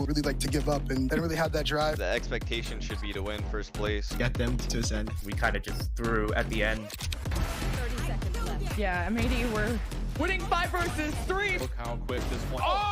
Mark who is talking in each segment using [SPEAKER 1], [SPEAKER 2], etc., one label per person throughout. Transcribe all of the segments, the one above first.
[SPEAKER 1] people really like to give up, and they don't really have that drive.
[SPEAKER 2] The expectation should be to win first place.
[SPEAKER 3] Get them to ascend.
[SPEAKER 4] We kind of just threw at the end.
[SPEAKER 5] 30 seconds left. Yeah, MAD were winning 5 versus 3.
[SPEAKER 6] Look how quick this one.
[SPEAKER 5] Oh!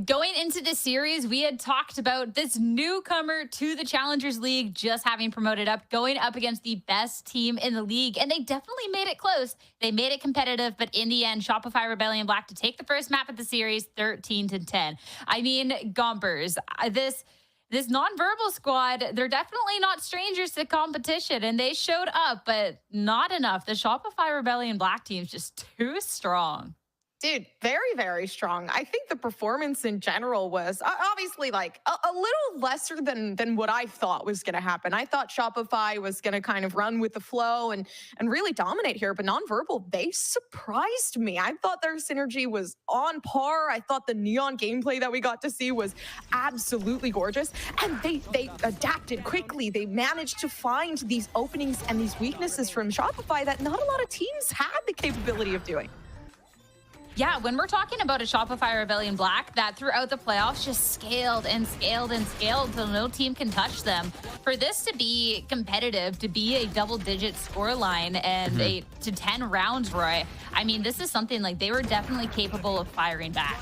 [SPEAKER 7] Going into this series, we had talked about this newcomer to the Challengers League just having promoted up, going up against the best team in the league, and they definitely made it close. They made it competitive, but in the end, Shopify Rebellion Black to take the first map of the series, 13-10. I mean, Gompers, this nonverbal squad, they're definitely not strangers to competition, and they showed up, but not enough. The Shopify Rebellion Black team is just too strong.
[SPEAKER 8] Dude, very, very strong. I think the performance in general was obviously like a little lesser than what I thought was going to happen. I thought Shopify was going to kind of run with the flow and really dominate here, but Nonverbal, they surprised me. I thought their synergy was on par. I thought the Neon gameplay that we got to see was absolutely gorgeous, and they adapted quickly. They managed to find these openings and these weaknesses from Shopify that not a lot of teams had the capability of doing.
[SPEAKER 7] Yeah, when we're talking about a Shopify Rebellion Black that throughout the playoffs just scaled and scaled and scaled until no team can touch them. For this to be competitive, to be a double-digit scoreline and to 10 rounds, Roy, I mean, this is something like they were definitely capable of firing back.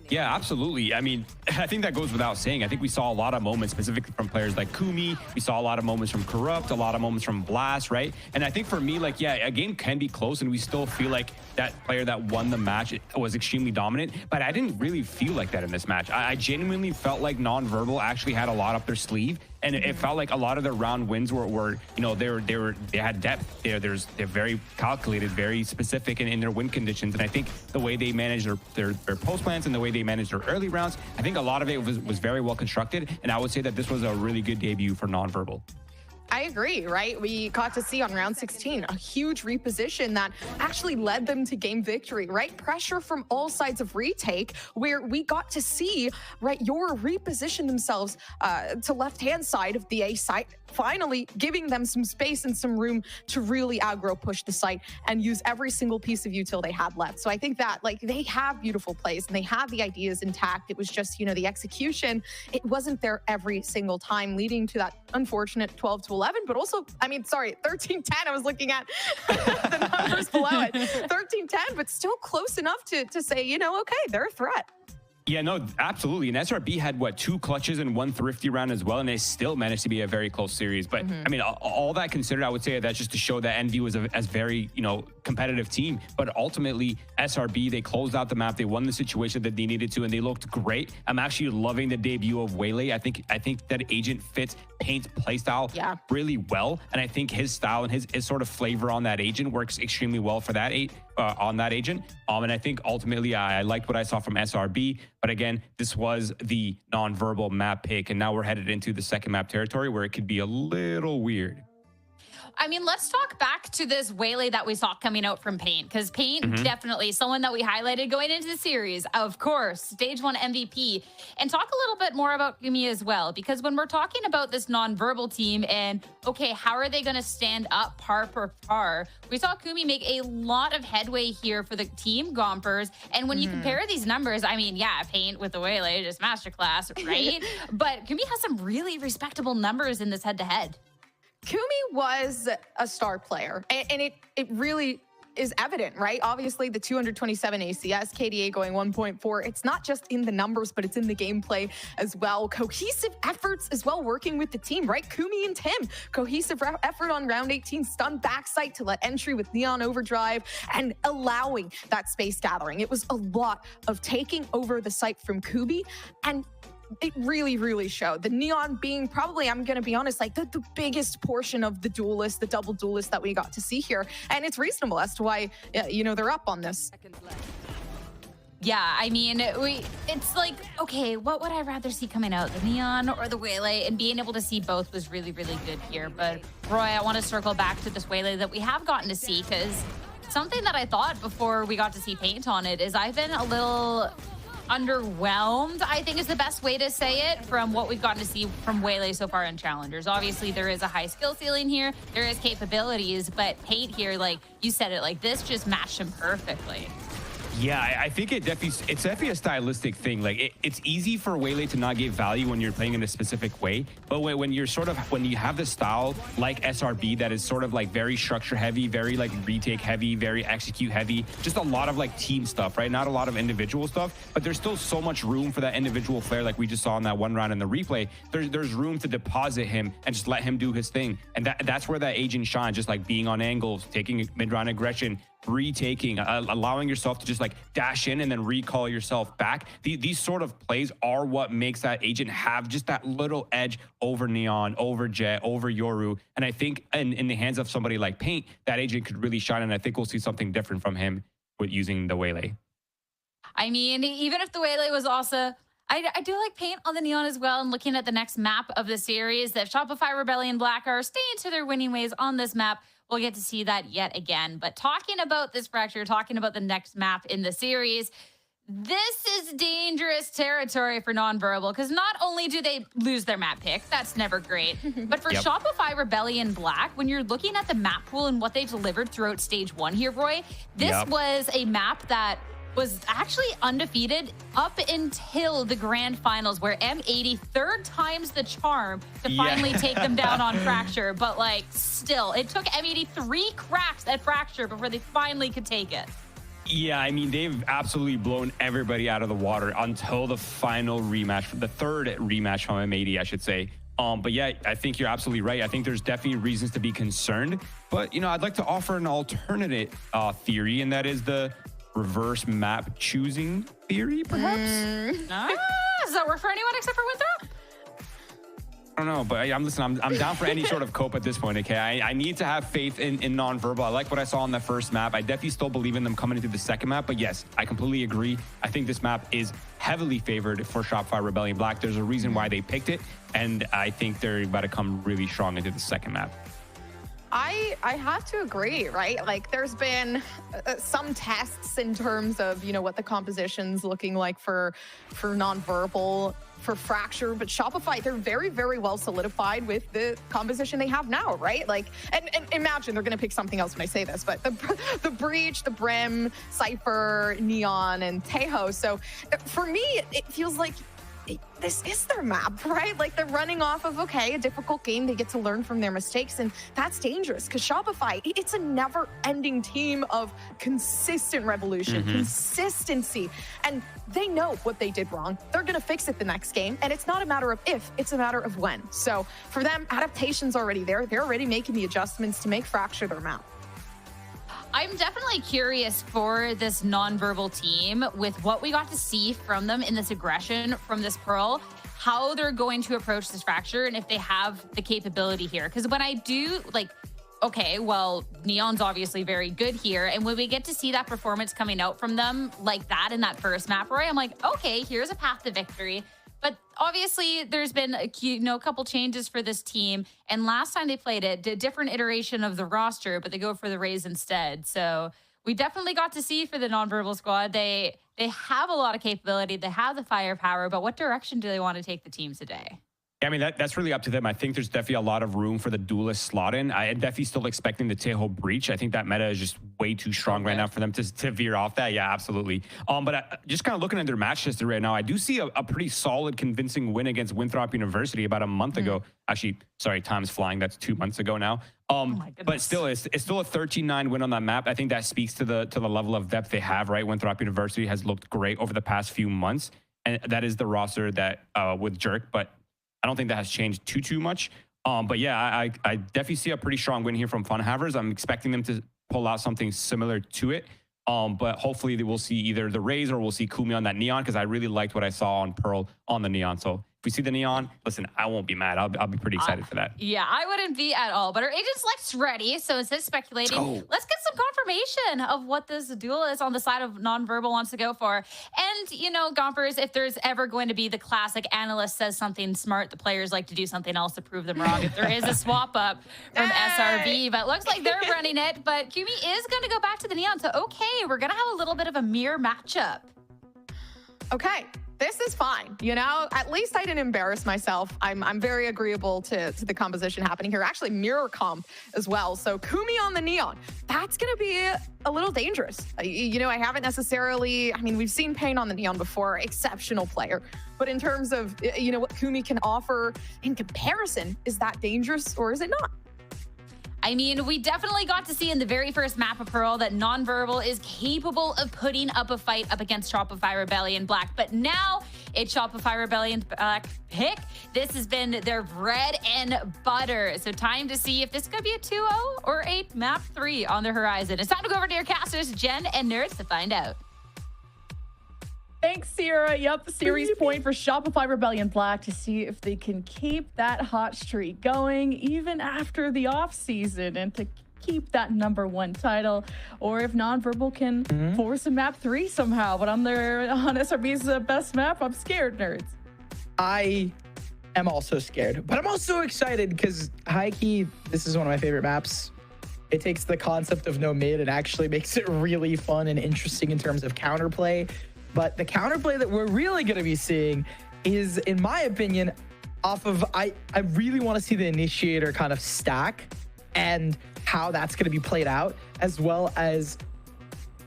[SPEAKER 9] Yeah, absolutely. I mean, I think that goes without saying. I think we saw a lot of moments specifically from players like Kumi. We saw a lot of moments from Corrupt, a lot of moments from Blast, right? And I think for me, like, yeah, a game can be close and we still feel like that player that won the match was extremely dominant, but I didn't really feel like that in this match. I genuinely felt like Nonverbal actually had a lot up their sleeve. And it felt like a lot of their round wins were you know, they had depth. They're very calculated, very specific in their win conditions. And I think the way they managed their post plans and the way they managed their early rounds, I think a lot of it was very well constructed. And I would say that this was a really good debut for Nonverbal.
[SPEAKER 8] I agree, right? We got to see on round 16 a huge reposition that actually led them to game victory, right? Pressure from all sides of retake, where we got to see, right, Yoru reposition themselves to left-hand side of the A site, finally giving them some space and some room to really aggro push the site and use every single piece of util they had left. So I think that, like, they have beautiful plays and they have the ideas intact. It was just, you know, the execution, it wasn't there every single time, leading to that unfortunate 12-11, but also, I mean, sorry, 13-10, I was looking at the numbers below it. 13-10, but still close enough to say, you know, okay, they're a threat.
[SPEAKER 9] Yeah, no, absolutely. And SRB had, what, 2 clutches and 1 thrifty round as well, and they still managed to be a very close series. But, I mean, all that considered, I would say that's just to show that NV was a very, you know, competitive team. But ultimately, SRB, they closed out the map. They won the situation that they needed to, and they looked great. I'm actually loving the debut of Waylay. I think that Agent fits Paint's playstyle really well. And I think his style and his sort of flavor on that Agent works extremely well for that on that Agent. And I think ultimately I liked what I saw from SRB. But again, this was the Nonverbal map pick, and now we're headed into the second map territory where it could be a little weird.
[SPEAKER 7] I mean, let's talk back to this Waylay that we saw coming out from Paint, because Paint definitely someone that we highlighted going into the series, of course, stage 1 MVP, and talk a little bit more about Kumi as well, because when we're talking about this Nonverbal team and, okay, how are they going to stand up par per par, we saw Kumi make a lot of headway here for the team Gompers, and when you compare these numbers, I mean, yeah, Paint with the Waylay, just masterclass, right? But Kumi has some really respectable numbers in this head-to-head.
[SPEAKER 8] Kumi was a star player, and it really is evident, right? Obviously, the 227 ACS, KDA going 1.4. It's not just in the numbers, but it's in the gameplay as well. Cohesive efforts as well, working with the team, right? Kumi and Tim, cohesive effort on round 18, stun backside to let entry with Neon Overdrive and allowing that space gathering. It was a lot of taking over the site from Kumi, and it really, really showed. The Neon being probably, I'm going to be honest, like the biggest portion of the duelist, the double duelist that we got to see here. And it's reasonable as to why, you know, they're up on this.
[SPEAKER 7] Yeah, I mean, it's like, okay, what would I rather see coming out, the Neon or the Waylay? And being able to see both was really, really good here. But Roy, I want to circle back to this Waylay that we have gotten to see, because something that I thought before we got to see Paint on it is I've been a little underwhelmed, I think is the best way to say it, from what we've gotten to see from Waylay so far in Challengers. Obviously, there is a high skill ceiling here. There is capabilities, but Paint here, like you said it, like this just matched him perfectly.
[SPEAKER 9] Yeah, I think it's definitely a stylistic thing. Like it's easy for Waylay to not give value when you're playing in a specific way, but when you're when you have the style like SRB that is sort of like very structure heavy, very like retake heavy, very execute heavy, just a lot of like team stuff, right? Not a lot of individual stuff, but there's still so much room for that individual flair, like we just saw in that one round in the replay. There's room to deposit him and just let him do his thing, and that's where that agent shines, just like being on angles, taking mid-round aggression, retaking, allowing yourself to just like dash in and then recall yourself back. These sort of plays are what makes that agent have just that little edge over Neon, over Jet, over Yoru. And I think in the hands of somebody like Paint, that agent could really shine, and I think we'll see something different from him with using the Waylay.
[SPEAKER 7] I mean, even if the Waylay was also, I do like Paint on the Neon as well. And looking at the next map of the series, that Shopify Rebellion Black are staying to their winning ways on this map. We'll get to see that yet again. But talking about this Fracture, talking about the next map in the series, this is dangerous territory for Nonverbal, because not only do they lose their map pick, that's never great, but for Shopify Rebellion Black, when you're looking at the map pool and what they delivered throughout stage 1 here, Roy, this was a map that was actually undefeated up until the grand finals, where M80 third times the charm to finally take them down on Fracture. But like, still, it took M80 3 cracks at Fracture before they finally could take it.
[SPEAKER 9] Yeah, I mean, they've absolutely blown everybody out of the water until the final rematch, the third rematch from M80, I should say. But yeah, I think you're absolutely right. I think there's definitely reasons to be concerned. But, you know, I'd like to offer an alternate theory, and that is the reverse map choosing theory, perhaps?
[SPEAKER 7] Does that work for anyone except for Winthrop?
[SPEAKER 9] I don't know, but I'm down for any sort of cope at this point, okay? I need to have faith in Nonverbal. I like what I saw on the first map. I definitely still believe in them coming into the second map, but yes, I completely agree. I think this map is heavily favored for Shopify Rebellion Black. There's a reason why they picked it, and I think they're about to come really strong into the second map.
[SPEAKER 8] I have to agree, right? Like, there's been some tests in terms of, you know, what the composition's looking like for Nonverbal, for Fracture, but Shopify, they're very, very well solidified with the composition they have now, right? Like, and imagine they're going to pick something else when I say this, but the Breach, the Brim, Cypher, Neon, and Tejo. So for me, it feels like this is their map, right? Like, they're running off of, okay, a difficult game. They get to learn from their mistakes, and that's dangerous because Shopify, it's a never-ending team of consistent revolution, consistency, and they know what they did wrong. They're going to fix it the next game, and it's not a matter of if, it's a matter of when. So for them, adaptation's already there. They're already making the adjustments to make Fracture their map.
[SPEAKER 7] I'm definitely curious for this Nonverbal team with what we got to see from them in this aggression from this Pearl, how they're going to approach this Fracture, and if they have the capability here. Because when I do, like, okay, well, Neon's obviously very good here, and when we get to see that performance coming out from them like that in that first map, Roy, I'm like, okay, here's a path to victory. But obviously, there's been a couple changes for this team. And last time they played it, a different iteration of the roster, but they go for the Rays instead. So we definitely got to see for the Nonverbal squad. They have a lot of capability. They have the firepower. But what direction do they want to take the team today?
[SPEAKER 9] I mean, that's really up to them. I think there's definitely a lot of room for the duelist slot in. I am definitely still expecting the Tejo Breach. I think that meta is just way too strong right now for them to veer off that. Yeah, absolutely. But just kind of looking at their match history right now, I do see a pretty solid, convincing win against Winthrop University about a month ago. Actually, sorry, time's flying. That's 2 months ago now. But still, it's still a 13-9 win on that map. I think that speaks to the level of depth they have, right? Winthrop University has looked great over the past few months. And that is the roster that with Jerk, but I don't think that has changed too much. But yeah, I definitely see a pretty strong win here from Funhavers. I'm expecting them to pull out something similar to it. But hopefully they will see either the Rays or we'll see Kumi on that Neon, because I really liked what I saw on Pearl on the Neon. So if we see the Neon, listen, I won't be mad. I'll be pretty excited for that.
[SPEAKER 7] Yeah, I wouldn't be at all. But our agent select's ready. So instead of speculating, let's get some confirmation of what this duel is on the side of Nonverbal wants to go for. And, you know, Gompers, if there's ever going to be the classic analyst says something smart, the players like to do something else to prove them wrong. If there is a swap up from SRB, but looks like they're running it. But Kumi is going to go back to the Neon. So, okay, we're going to have a little bit of a mirror matchup.
[SPEAKER 8] Okay, this is fine. You know, at least I didn't embarrass myself. I'm very agreeable to the composition happening here. Actually, mirror comp as well. So Kumi on the Neon, that's going to be a little dangerous. You know, I haven't necessarily, I mean, we've seen Pain on the Neon before, exceptional player. But in terms of, you know, what Kumi can offer in comparison, is that dangerous or is it not?
[SPEAKER 7] I mean, we definitely got to see in the very first map of Pearl that Nonverbal is capable of putting up a fight up against Shopify Rebellion Black. But now it's Shopify Rebellion Black pick. This has been their bread and butter. So time to see if this could be a 2-0 or a map 3 on the horizon. It's time to go over to your casters, Jen and Nerds, to find out.
[SPEAKER 5] Thanks, Sierra. Yep, series point for Shopify Rebellion Black to see if they can keep that hot streak going even after the off season and to keep that #1 title, or if Nonverbal can force a map 3 somehow. But on SRB's best map, I'm scared, Nerds.
[SPEAKER 3] I am also scared, but I'm also excited because high key, this is one of my favorite maps. It takes the concept of no mid and actually makes it really fun and interesting in terms of counterplay. But the counterplay that we're really going to be seeing is, in my opinion, off of, I really want to see the initiator kind of stack and how that's going to be played out, as well as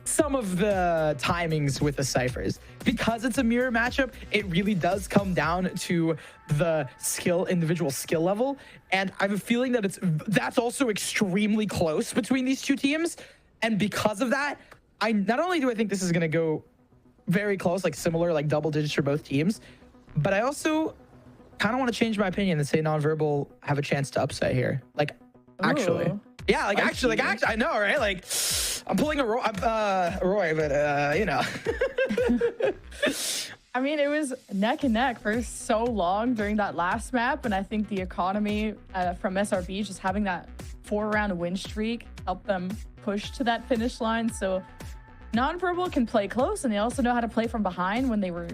[SPEAKER 3] some of the timings with the ciphers. Because it's a mirror matchup, it really does come down to the individual skill level. And I have a feeling that that's also extremely close between these two teams. And because of that, not only do I think this is going to go very close, like similar, like double digits for both teams, but I also kind of want to change my opinion and say Nonverbal have a chance to upset here. Like, actually.
[SPEAKER 5] Ooh.
[SPEAKER 3] Yeah, like actually, I know, right? Like, I'm pulling a Roy, but you know.
[SPEAKER 5] I mean, it was neck and neck for so long during that last map, and I think the economy from SRB, just having that 4-round win streak, helped them push to that finish line. So Nonverbal can play close, and they also know how to play from behind when they were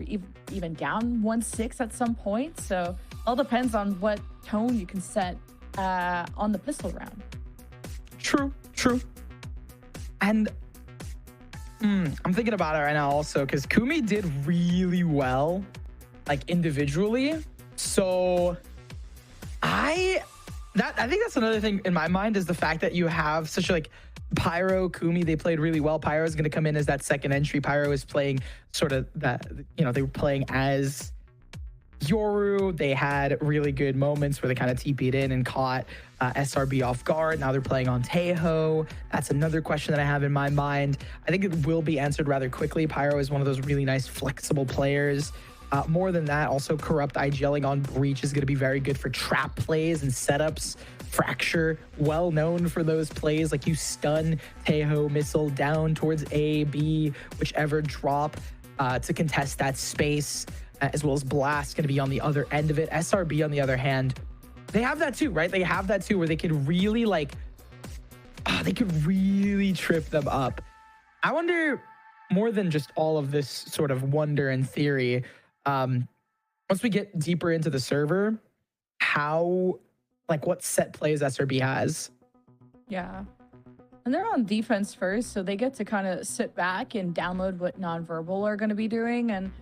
[SPEAKER 5] even down 1-6 at some point. So all depends on what tone you can set on the pistol round. True.
[SPEAKER 3] And I'm thinking about it right now also because Kumi did really well, like individually. So I think that's another thing in my mind, is the fact that you have such like Pyro, Kumi, they played really well. Pyro is going to come in as that second entry. Pyro is playing sort of that, you know, they were playing as Yoru. They had really good moments where they kind of TP'd in and caught SRB off guard. Now they're playing on Taeho. That's another question that I have in my mind. I think it will be answered rather quickly. Pyro is one of those really nice, flexible players. More than that, also Corrupt IGLing on Breach is going to be very good for trap plays and setups. Fracture, well known for those plays, like you stun Taeho missile down towards A, B, whichever drop to contest that space, as well as Blast going to be on the other end of it. SRB, on the other hand, they have that too, right? They have that too, where they could really trip them up. I wonder, more than just all of this sort of wonder and theory, once we get deeper into the server, what set plays SRB has.
[SPEAKER 5] Yeah. And they're on defense first, so they get to kind of sit back and download what Nonverbal are going to be doing. And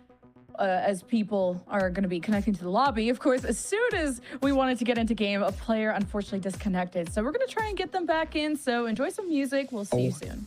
[SPEAKER 5] as people are going to be connecting to the lobby, of course, as soon as we wanted to get into game, a player unfortunately disconnected. So we're going to try and get them back in. So enjoy some music. We'll see you soon.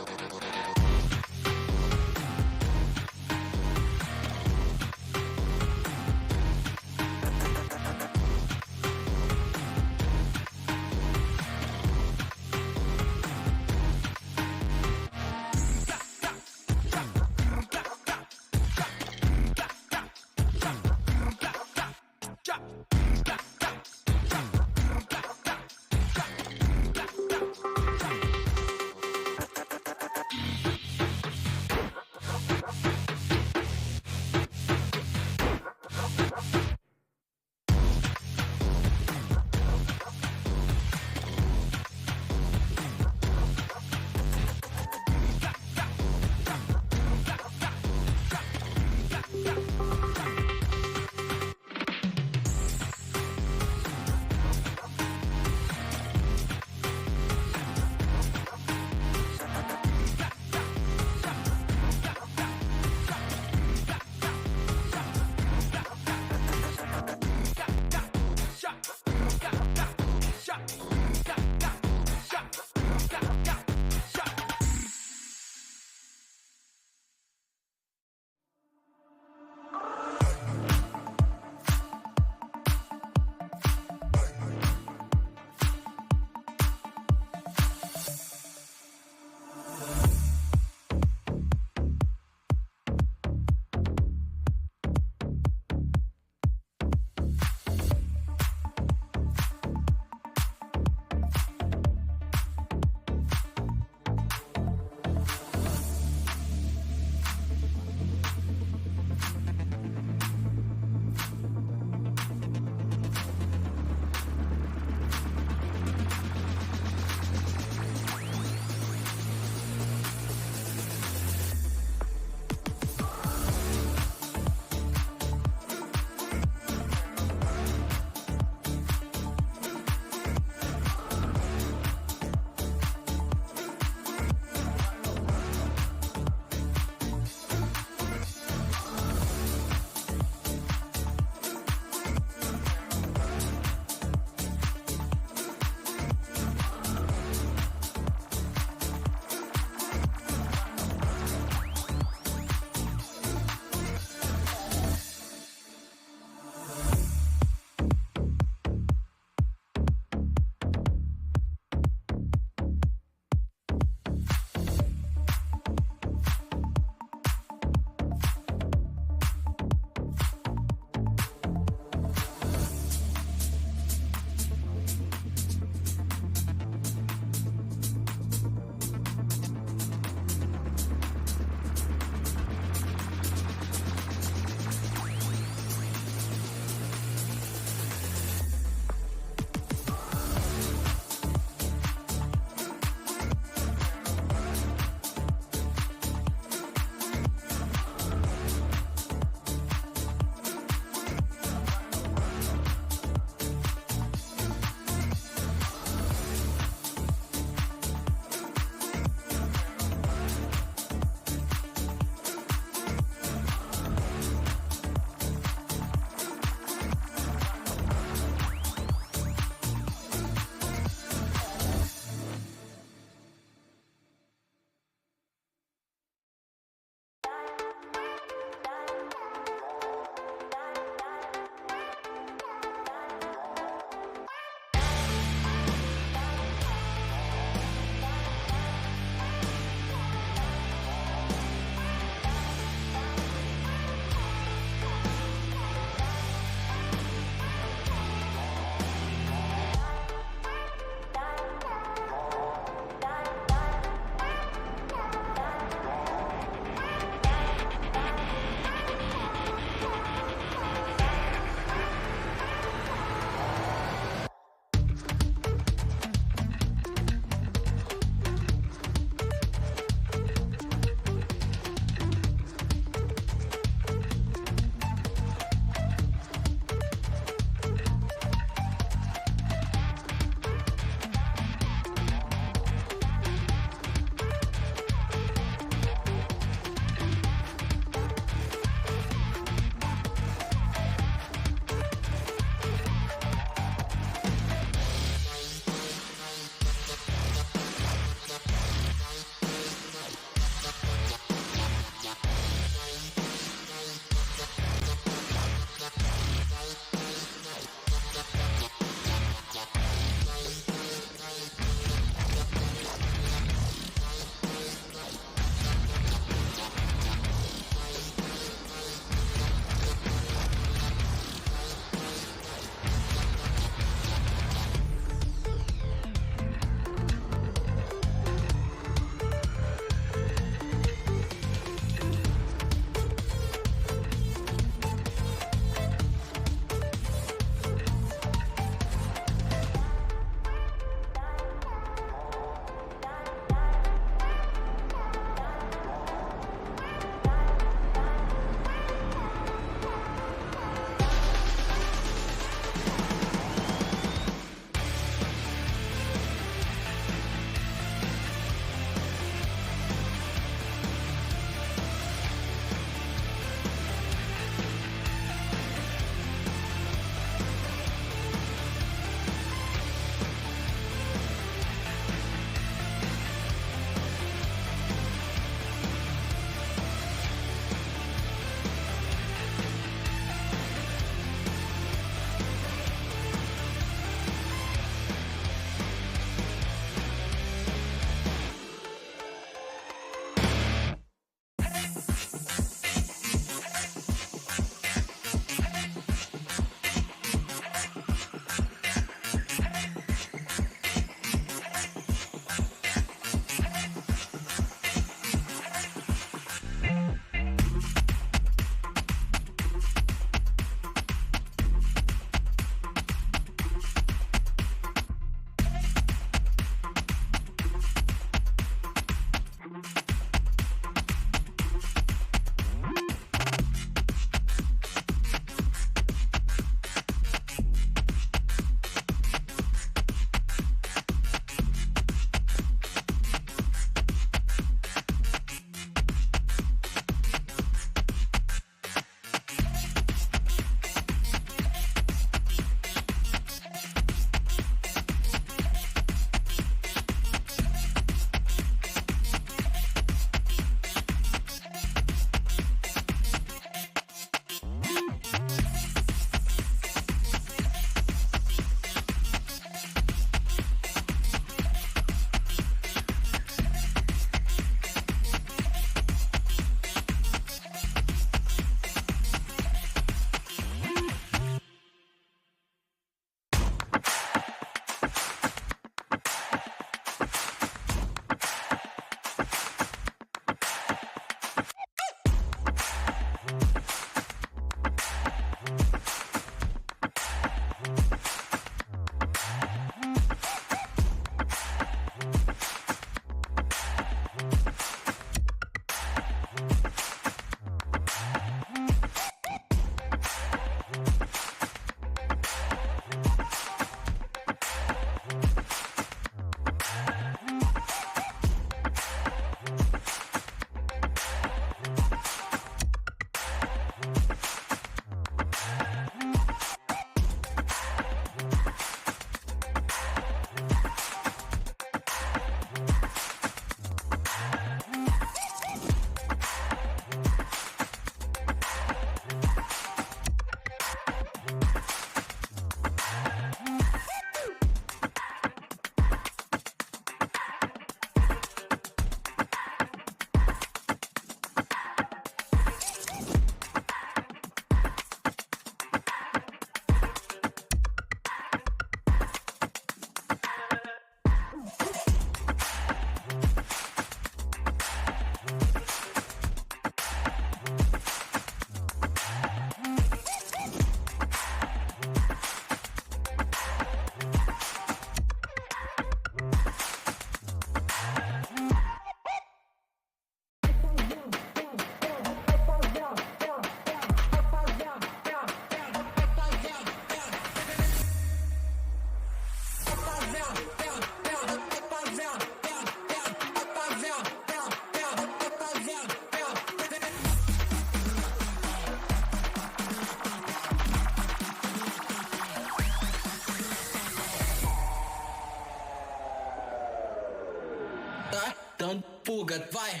[SPEAKER 6] Então fuga, vai.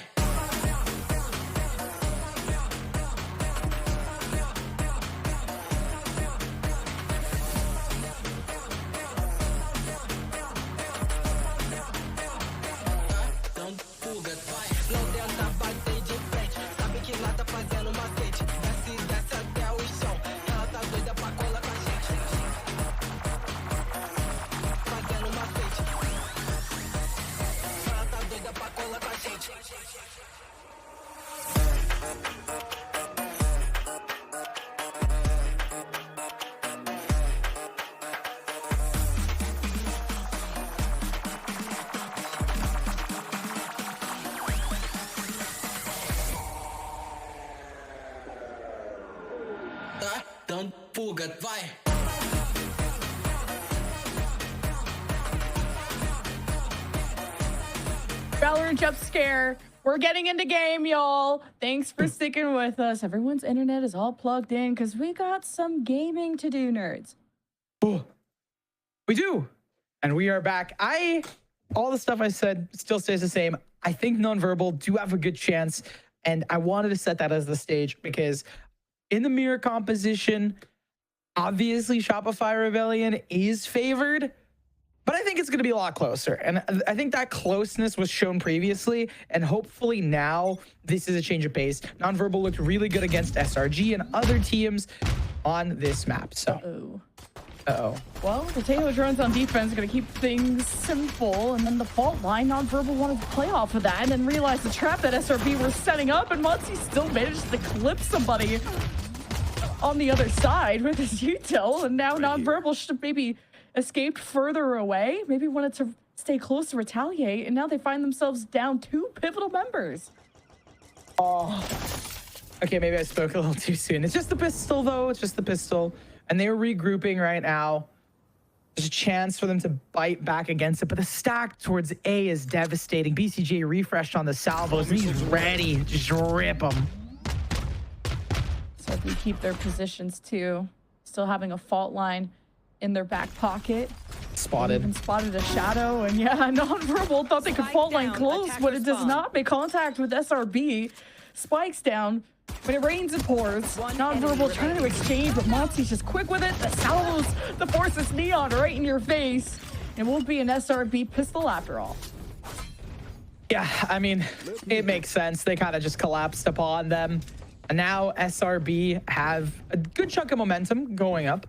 [SPEAKER 6] Então fuga, vai. Não tenta bater de frente. Sabe que lá tá fazendo macete. Desce até o chão. Ela tá doida pra colar com a gente. Fazendo macete. Ela tá doida pra colar com a gente. Então fuga, vai.
[SPEAKER 5] Valorant jump scare. We're getting into game, y'all. Thanks for sticking with us. Everyone's internet is all plugged in because we got some gaming to do, nerds.
[SPEAKER 3] We do. And we are back. All the stuff I said still stays the same. I think Nonverbal do have a good chance. And I wanted to set that as the stage because in the mirror composition, obviously Shopify Rebellion is favored, but I think it's going to be a lot closer. And I think that closeness was shown previously, and hopefully now this is a change of pace. Nonverbal looked really good against SRG and other teams on this map. So,
[SPEAKER 5] Well, Potato Drones on defense are going to keep things simple, and then the fault line, Nonverbal wanted to play off of that and then realized the trap that SRB were setting up, and Muncie still managed to clip somebody on the other side with his util, and now Nonverbal should have maybe escaped further away, maybe wanted to stay close to retaliate, and now they find themselves down 2 pivotal members.
[SPEAKER 3] Okay, maybe I spoke a little too soon. It's just the pistol, though. It's just the pistol. And they're regrouping right now. There's a chance for them to bite back against it, but the stack towards A is devastating. BCJ refreshed on the salvos, and he's ready to just rip them.
[SPEAKER 5] So if we keep their positions too, still having a fault line in their back pocket.
[SPEAKER 3] Spotted.
[SPEAKER 5] Even spotted a shadow, and yeah, Nonverbal thought they could fault line close, but it does not make contact with SRB. Spikes down. When it rains, it pours. Nonverbal trying to exchange, but Mozzie's just quick with it. The salvos, the forces neon right in your face. It won't be an SRB pistol after all.
[SPEAKER 3] Yeah, I mean, it makes sense. They kind of just collapsed upon them. And now SRB have a good chunk of momentum going up.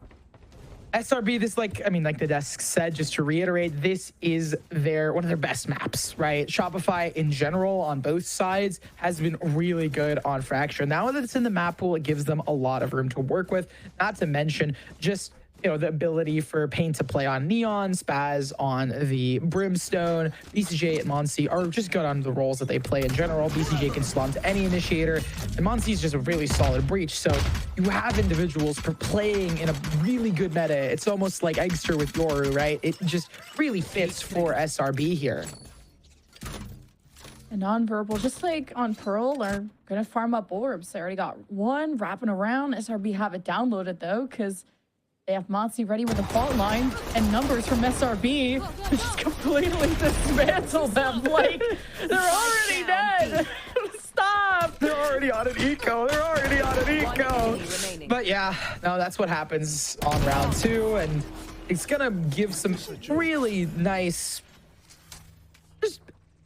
[SPEAKER 3] SRB, this like the desk said, just to reiterate, this is one of their best maps, right? Shopify in general on both sides has been really good on Fracture. Now that it's in the map pool, it gives them a lot of room to work with, not to mention just the ability for Pain to play on Neon, Spaz on the Brimstone. BCJ and Monsi are just good on the roles that they play in general. BCJ can slot to any initiator, and Monsi is just a really solid breach. So you have individuals for playing in a really good meta. It's almost like Eggster with Yoru, right? It just really fits for SRB here.
[SPEAKER 5] And Nonverbal, just like on Pearl, are gonna farm up orbs. They already got one wrapping around. SRB have it downloaded though, because they have Monsi ready with a fault line and numbers from SRB, which just completely dismantle them. Like, they're already dead. Stop.
[SPEAKER 3] They're already on an eco. They're already on an eco. But yeah, no, that's what happens on round 2. And it's going to give some really nice just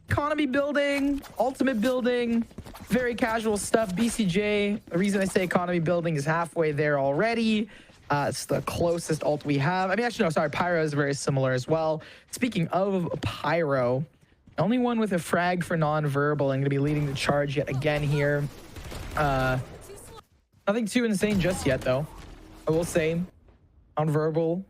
[SPEAKER 3] economy building, ultimate building, very casual stuff. BCJ, the reason I say economy building is halfway there already. It's the closest ult we have. I mean, actually, no, sorry. Pyro is very similar as well. Speaking of Pyro, only one with a frag for Nonverbal and going to be leading the charge yet again here. Nothing too insane just yet, though. I will say, Nonverbal,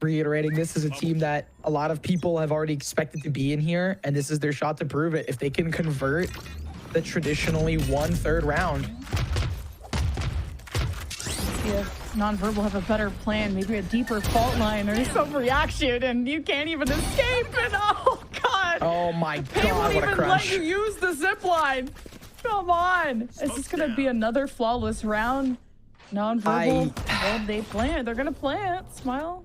[SPEAKER 3] reiterating, this is a team that a lot of people have already expected to be in here, and this is their shot to prove it. If they can convert the traditionally 1/3 round.
[SPEAKER 5] Yeah. Nonverbal have a better plan, maybe a deeper fault line or some reaction, and you can't even escape. And oh god!
[SPEAKER 3] Oh my god!
[SPEAKER 5] They won't
[SPEAKER 3] what a
[SPEAKER 5] even
[SPEAKER 3] crush!
[SPEAKER 5] let you use the zip line. Come on! Is this gonna be another flawless round? Nonverbal. Well, they plant. They're gonna plant. Smile.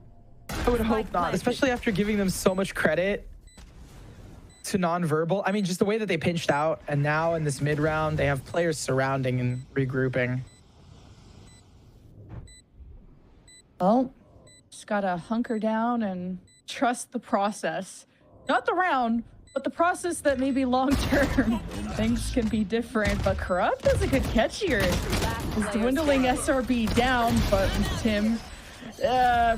[SPEAKER 3] I would hope not, especially after giving them so much credit. to Nonverbal. I mean, just the way that they pinched out, and now in this mid round, they have players surrounding and regrouping.
[SPEAKER 5] Well, just gotta hunker down and trust the process. Not the round, but the process that may be long term. Things can be different, but Corrupt is a good catch here. He's dwindling SRB down, but Tim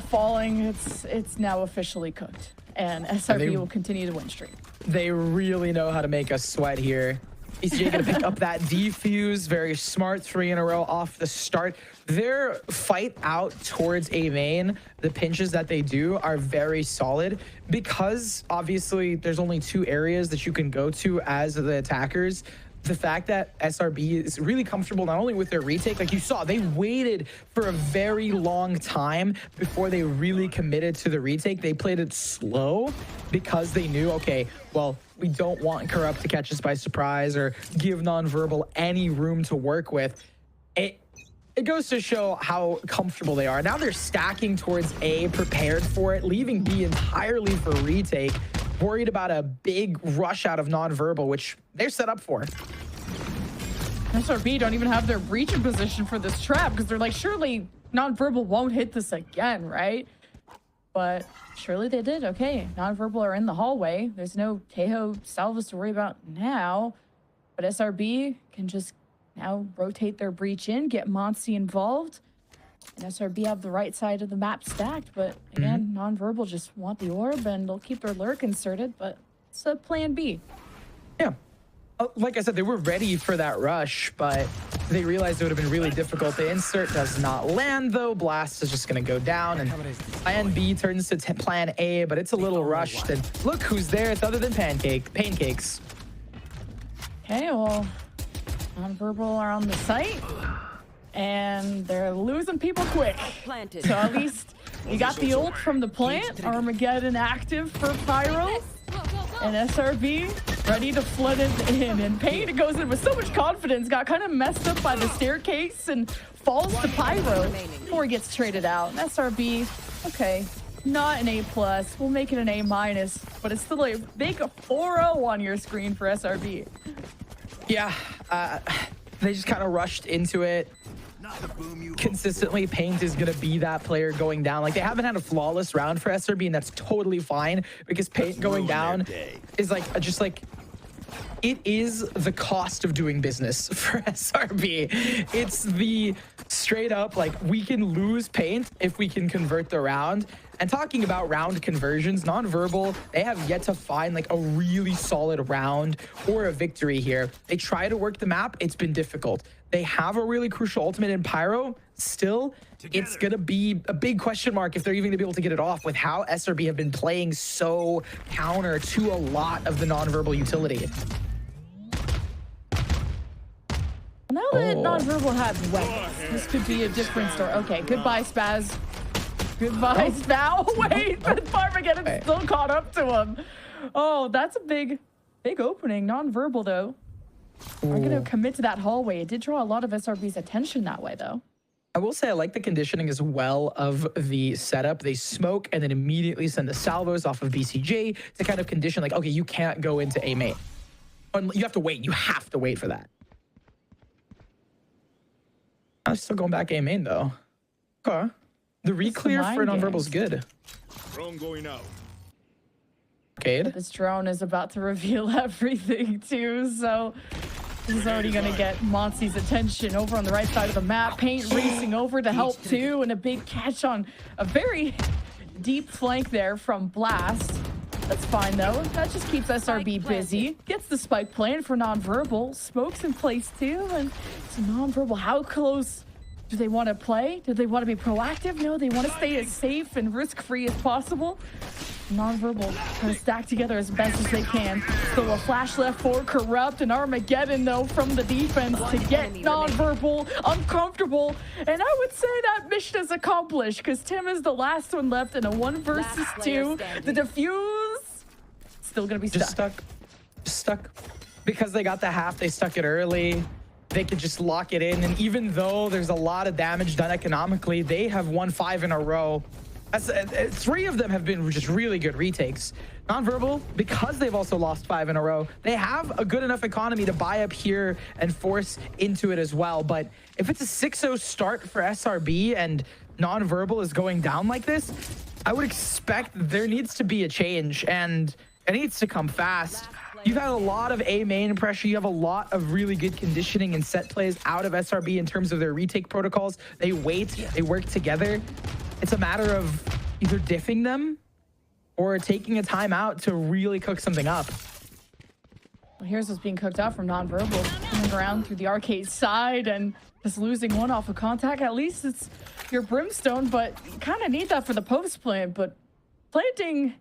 [SPEAKER 5] falling, it's now officially cooked. And SRB will continue to win streak.
[SPEAKER 3] They really know how to make us sweat here. ECJ gonna pick up that defuse. Very smart, 3 in a row off the start. Their fight out towards A main, the pinches that they do are very solid because obviously there's only 2 areas that you can go to as the attackers. The fact that SRB is really comfortable not only with their retake, like you saw, they waited for a very long time before they really committed to the retake. They played it slow because they knew, okay, well, we don't want Corrupt to catch us by surprise or give Nonverbal any room to work with. It goes to show how comfortable they are. Now they're stacking towards A, prepared for it, leaving B entirely for retake, worried about a big rush out of Nonverbal, which they're set up for.
[SPEAKER 5] SRB don't even have their breach in position for this trap because they're like, surely Nonverbal won't hit this again, right? But surely they did. Okay, Nonverbal are in the hallway. There's no Tejo salvos to worry about now, but SRB can just now rotate their breach in, get Monty involved, and SRB have the right side of the map stacked. But again, Nonverbal just want the orb, and they'll keep their lurk inserted, but it's a plan B.
[SPEAKER 3] Yeah. Like I said, they were ready for that rush, but they realized it would have been really difficult. The insert does not land, though. Blast is just going to go down, and plan B turns to plan A, but it's a little rushed. And look who's there. It's other than Pancakes.
[SPEAKER 5] Okay, well, Nonverbal are on the site, and they're losing people quick. So at least you got the ult from the plant. Armageddon active for Pyro. And SRB ready to flood it in. And Pain goes in with so much confidence, got kind of messed up by the staircase and falls to Pyro before he gets traded out. And SRB, okay, not an A+. We'll make it an A-, but it's still a big 4-0 on your screen for SRB.
[SPEAKER 3] Yeah, they just kind of rushed into it. Consistently, Paint is going to be that player going down. Like, they haven't had a flawless round for SRB, and that's totally fine because Paint going down is like, just like, it is the cost of doing business for SRB. It's the straight up, like, we can lose Paint if we can convert the round. And talking about round conversions, Nonverbal, they have yet to find like a really solid round or a victory here. They try to work the map. It's been difficult. They have a really crucial ultimate in Pyro. Still, it's going to be a big question mark if they're even going to be able to get it off with how SRB have been playing so counter to a lot of the Nonverbal utility.
[SPEAKER 5] Now that Nonverbal has weapons, this could be a different story. Okay, goodbye, Spaz. Goodbye, Spaz. Wait, but Armageddon still caught up to him. Oh, that's a big opening. Nonverbal, though, are going to commit to that hallway. It did draw a lot of SRB's attention that way, though.
[SPEAKER 3] I will say I like the conditioning as well of the setup. They smoke and then immediately send the salvos off of BCJ to kind of condition, like, okay, you can't go into A main. You have to wait. You have to wait for that. I'm still going back A main, though. Okay. The reclear for Nonverbal is good.
[SPEAKER 10] Drone going out.
[SPEAKER 3] Cade.
[SPEAKER 5] This drone is about to reveal everything, too, so he's already going to get Monty's attention over on the right side of the map. Paint racing over to help, too, and a big catch on a very deep flank there from Blast. That's fine, though. That just keeps SRB busy. Gets the spike planned for Nonverbal. Smoke's in place, too, and so Nonverbal, how close do they want to play? Do they want to be proactive? No, they want to stay as safe and risk-free as possible. Nonverbal trying to stack together as best as they can. Still a flash left for Corrupt and Armageddon, though, from the defense to get Nonverbal uncomfortable. And I would say that mission is accomplished because Tim is the last one left in a 1 versus 2. The defuse still going to be stuck.
[SPEAKER 3] Stuck. Because they got the half, they stuck it early. They could just lock it in. And even though there's a lot of damage done economically, they have won 5 in a row. Three of them have been just really good retakes. Nonverbal, because they've also lost 5 in a row, they have a good enough economy to buy up here and force into it as well. But if it's a 6-0 start for SRB and Nonverbal is going down like this, I would expect there needs to be a change, and it needs to come fast. You've had a lot of A main pressure. You have a lot of really good conditioning and set plays out of SRB in terms of their retake protocols. They wait, they work together. It's a matter of either diffing them or taking a timeout to really cook something up.
[SPEAKER 5] Well, here's what's being cooked up from Nonverbal. Coming around through the arcade side and just losing one off of contact. At least it's your Brimstone, but you kind of need that for the post plant. But planting,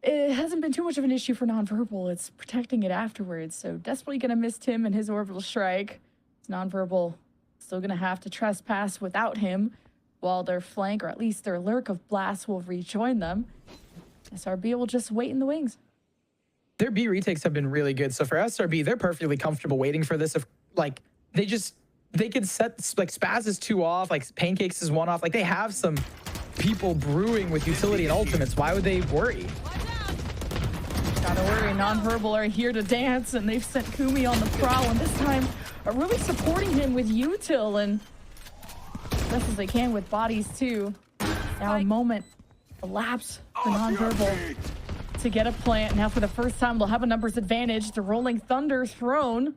[SPEAKER 5] it hasn't been too much of an issue for Nonverbal. It's protecting it afterwards. So desperately going to miss Tim and his orbital strike. It's Nonverbal still going to have to trespass without him, while their flank, or at least their lurk of blast, will rejoin them. SRB will just wait in the wings.
[SPEAKER 3] Their B retakes have been really good. So for SRB, they're perfectly comfortable waiting for this. If like they could set like Spaz is 2 off, like Pancakes is 1 off. Like they have some people brewing with utility and ultimates. Why would they worry?
[SPEAKER 5] Gotta worry, Nonverbal are here to dance, and they've sent Kumi on the prowl, and this time are really supporting him with util and best as they can with bodies too. Now a moment elapsed for Nonverbal to get a plant. Now for the first time they'll have a numbers advantage. The Rolling Thunder thrown.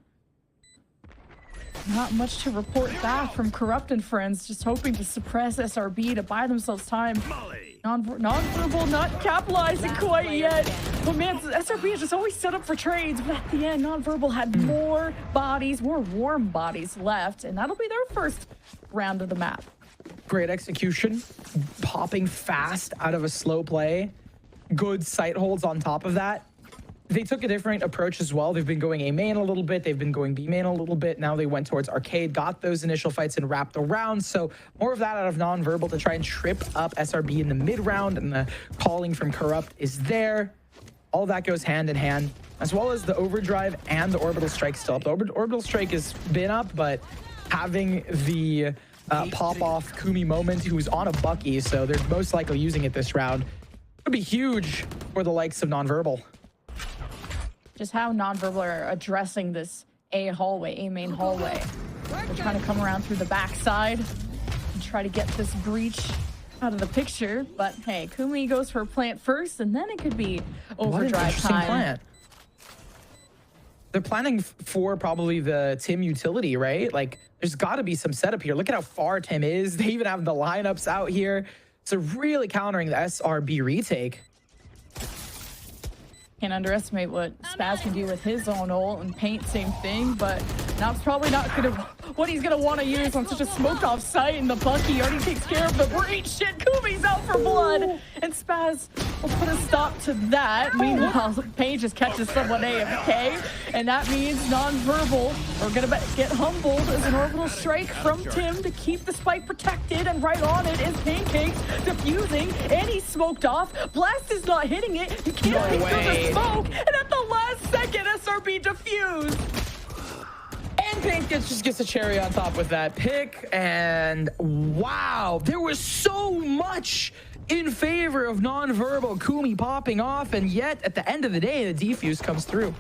[SPEAKER 5] Not much to report back from Corrupt and friends, just hoping to suppress SRB to buy themselves time. Nonverbal not capitalizing quite yet. But man, SRB is just always set up for trades. But at the end, Nonverbal had more bodies, more warm bodies left. And that'll be their first round of the map.
[SPEAKER 3] Great execution, popping fast out of a slow play. Good sight holds on top of that. They took a different approach as well. They've been going A main a little bit. They've been going B main a little bit. Now they went towards arcade, got those initial fights and wrapped around. So more of that out of Nonverbal to try and trip up SRB in the mid round, and the calling from Corrupt is there. All that goes hand in hand, as well as the overdrive and the orbital strike still up. The orbital strike has been up, but having the pop off Kumi moment, who's on a Bucky, so they're most likely using it this round. It'll be huge for the likes of Nonverbal.
[SPEAKER 5] Just how Nonverbal are addressing this A main hallway. They're trying to come around through the backside and try to get this breach out of the picture. But hey, Kumi goes for a plant first, and then it could be overdrive time.
[SPEAKER 3] Plant. They're planning for probably the Tim utility, right? Like, there's got to be some setup here. Look at how far Tim is. They even have the lineups out here. So really countering the SRB retake.
[SPEAKER 5] Can't underestimate what Spaz can do with his own ult, and Paint, same thing, but Nop's probably not gonna what he's gonna want to use on such a smoked off site, and the Bucky already takes care of the breach. Shit, Kumi's out for blood, and Spaz will put a stop to that. Meanwhile, Paint just catches someone AFK, and that means Nonverbal are gonna get humbled as an orbital strike from Tim to keep the spike protected, and right on it is Pancakes defusing, and he's smoked off. Blast is not hitting it. You can't pick through the smoke, and at the last second, SRB defused.
[SPEAKER 3] And Pink just gets a cherry on top with that pick, and wow, there was so much in favor of Nonverbal. Kumi popping off, and yet at the end of the day, the defuse comes through.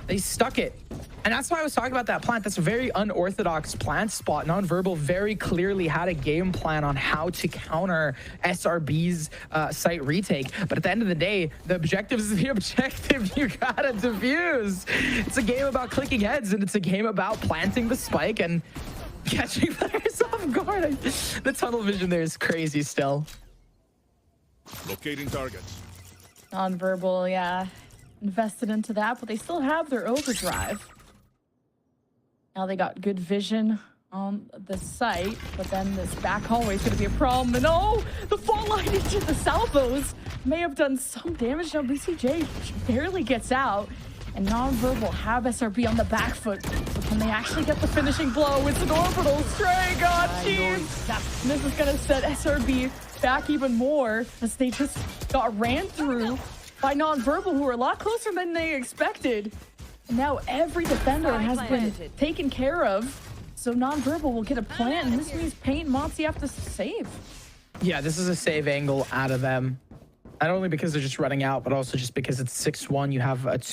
[SPEAKER 3] They stuck it. And that's why I was talking about that plant. That's a very unorthodox plant spot. Nonverbal very clearly had a game plan on how to counter SRB's site retake. But at the end of the day, the objective is the objective. You gotta defuse. It's a game about clicking heads, and it's a game about planting the spike and catching players off guard. The tunnel vision there is crazy still.
[SPEAKER 10] Locating targets.
[SPEAKER 5] Nonverbal, yeah, invested into that, but they still have their overdrive. Now they got good vision on the site, but then this back hallway is going to be a problem. And oh, the fault line into the salvos may have done some damage. Now BCJ barely gets out, and Nonverbal have SRB on the back foot. So can they actually get the finishing blow? It's an orbital strike on team. And this is going to set SRB back even more, as they just got ran through by Nonverbal, who are a lot closer than they expected. And now every defender has been taken care of. So Nonverbal will get a plant, and this means Paint and Monty have to save.
[SPEAKER 3] Yeah, this is a save angle out of them. Not only because they're just running out, but also just because it's 6-1.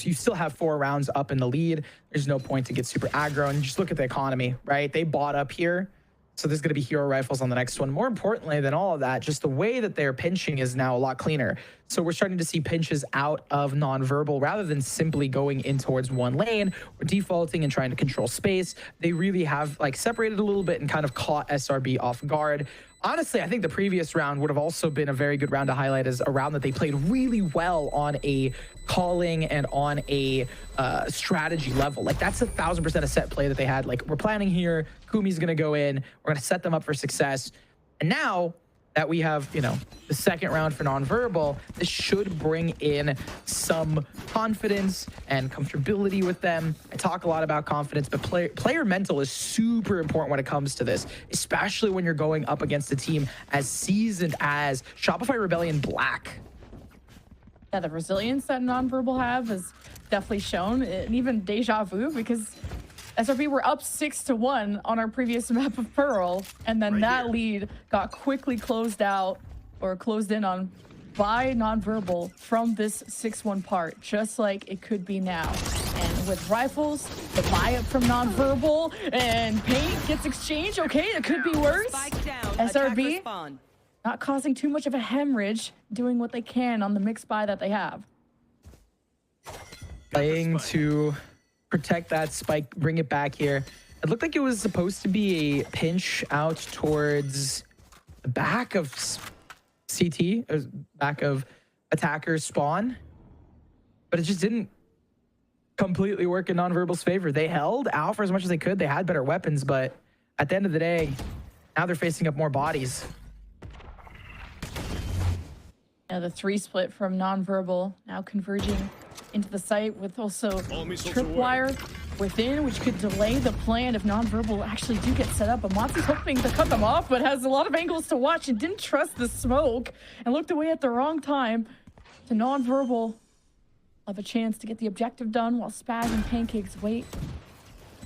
[SPEAKER 3] You still have 4 rounds up in the lead. There's no point to get super aggro. And just look at the economy, right? They bought up here. So there's going to be hero rifles on the next one. More importantly than all of that, just the way that they're pinching is now a lot cleaner. So we're starting to see pinches out of non-verbal rather than simply going in towards one lane or defaulting and trying to control space. They really have like separated a little bit and kind of caught SRB off guard. Honestly, I think the previous round would have also been a very good round to highlight as a round that they played really well on a calling and on a strategy level. Like that's 1,000% a set play that they had. Like we're planning here, Kumi's gonna go in, we're gonna set them up for success. And now that we have, you know, the second round for non-verbal, this should bring in some confidence and comfortability with them. I talk a lot about confidence, but player mental is super important when it comes to this, especially when you're going up against a team as seasoned as Shopify Rebellion Black.
[SPEAKER 5] Yeah, the resilience that non-verbal have is definitely shown, and even deja vu, because SRB were up 6-1 on our previous map of Pearl, and then that lead got quickly closed out or closed in on by non-verbal from this 6-1 part, just like it could be now. And with rifles, the buy-up from non-verbal, and paint gets exchanged. Okay, it could be worse. SRB not causing too much of a hemorrhage, doing what they can on the mixed buy that they have.
[SPEAKER 3] Playing to protect that spike, bring it back here. It looked like it was supposed to be a pinch out towards the back of CT, or back of attackers spawn, but it just didn't completely work in non-verbal's favor. They held Alpha as much as they could. They had better weapons, but at the end of the day, now they're facing up more bodies.
[SPEAKER 5] Yeah, the 3 split from non-verbal now converging into the site with also tripwire within, which could delay the plan if non-verbal actually do get set up. But Monty's hoping to cut them off, but has a lot of angles to watch and didn't trust the smoke and looked away at the wrong time. To non-verbal have a chance to get the objective done while Spaz and Pancakes wait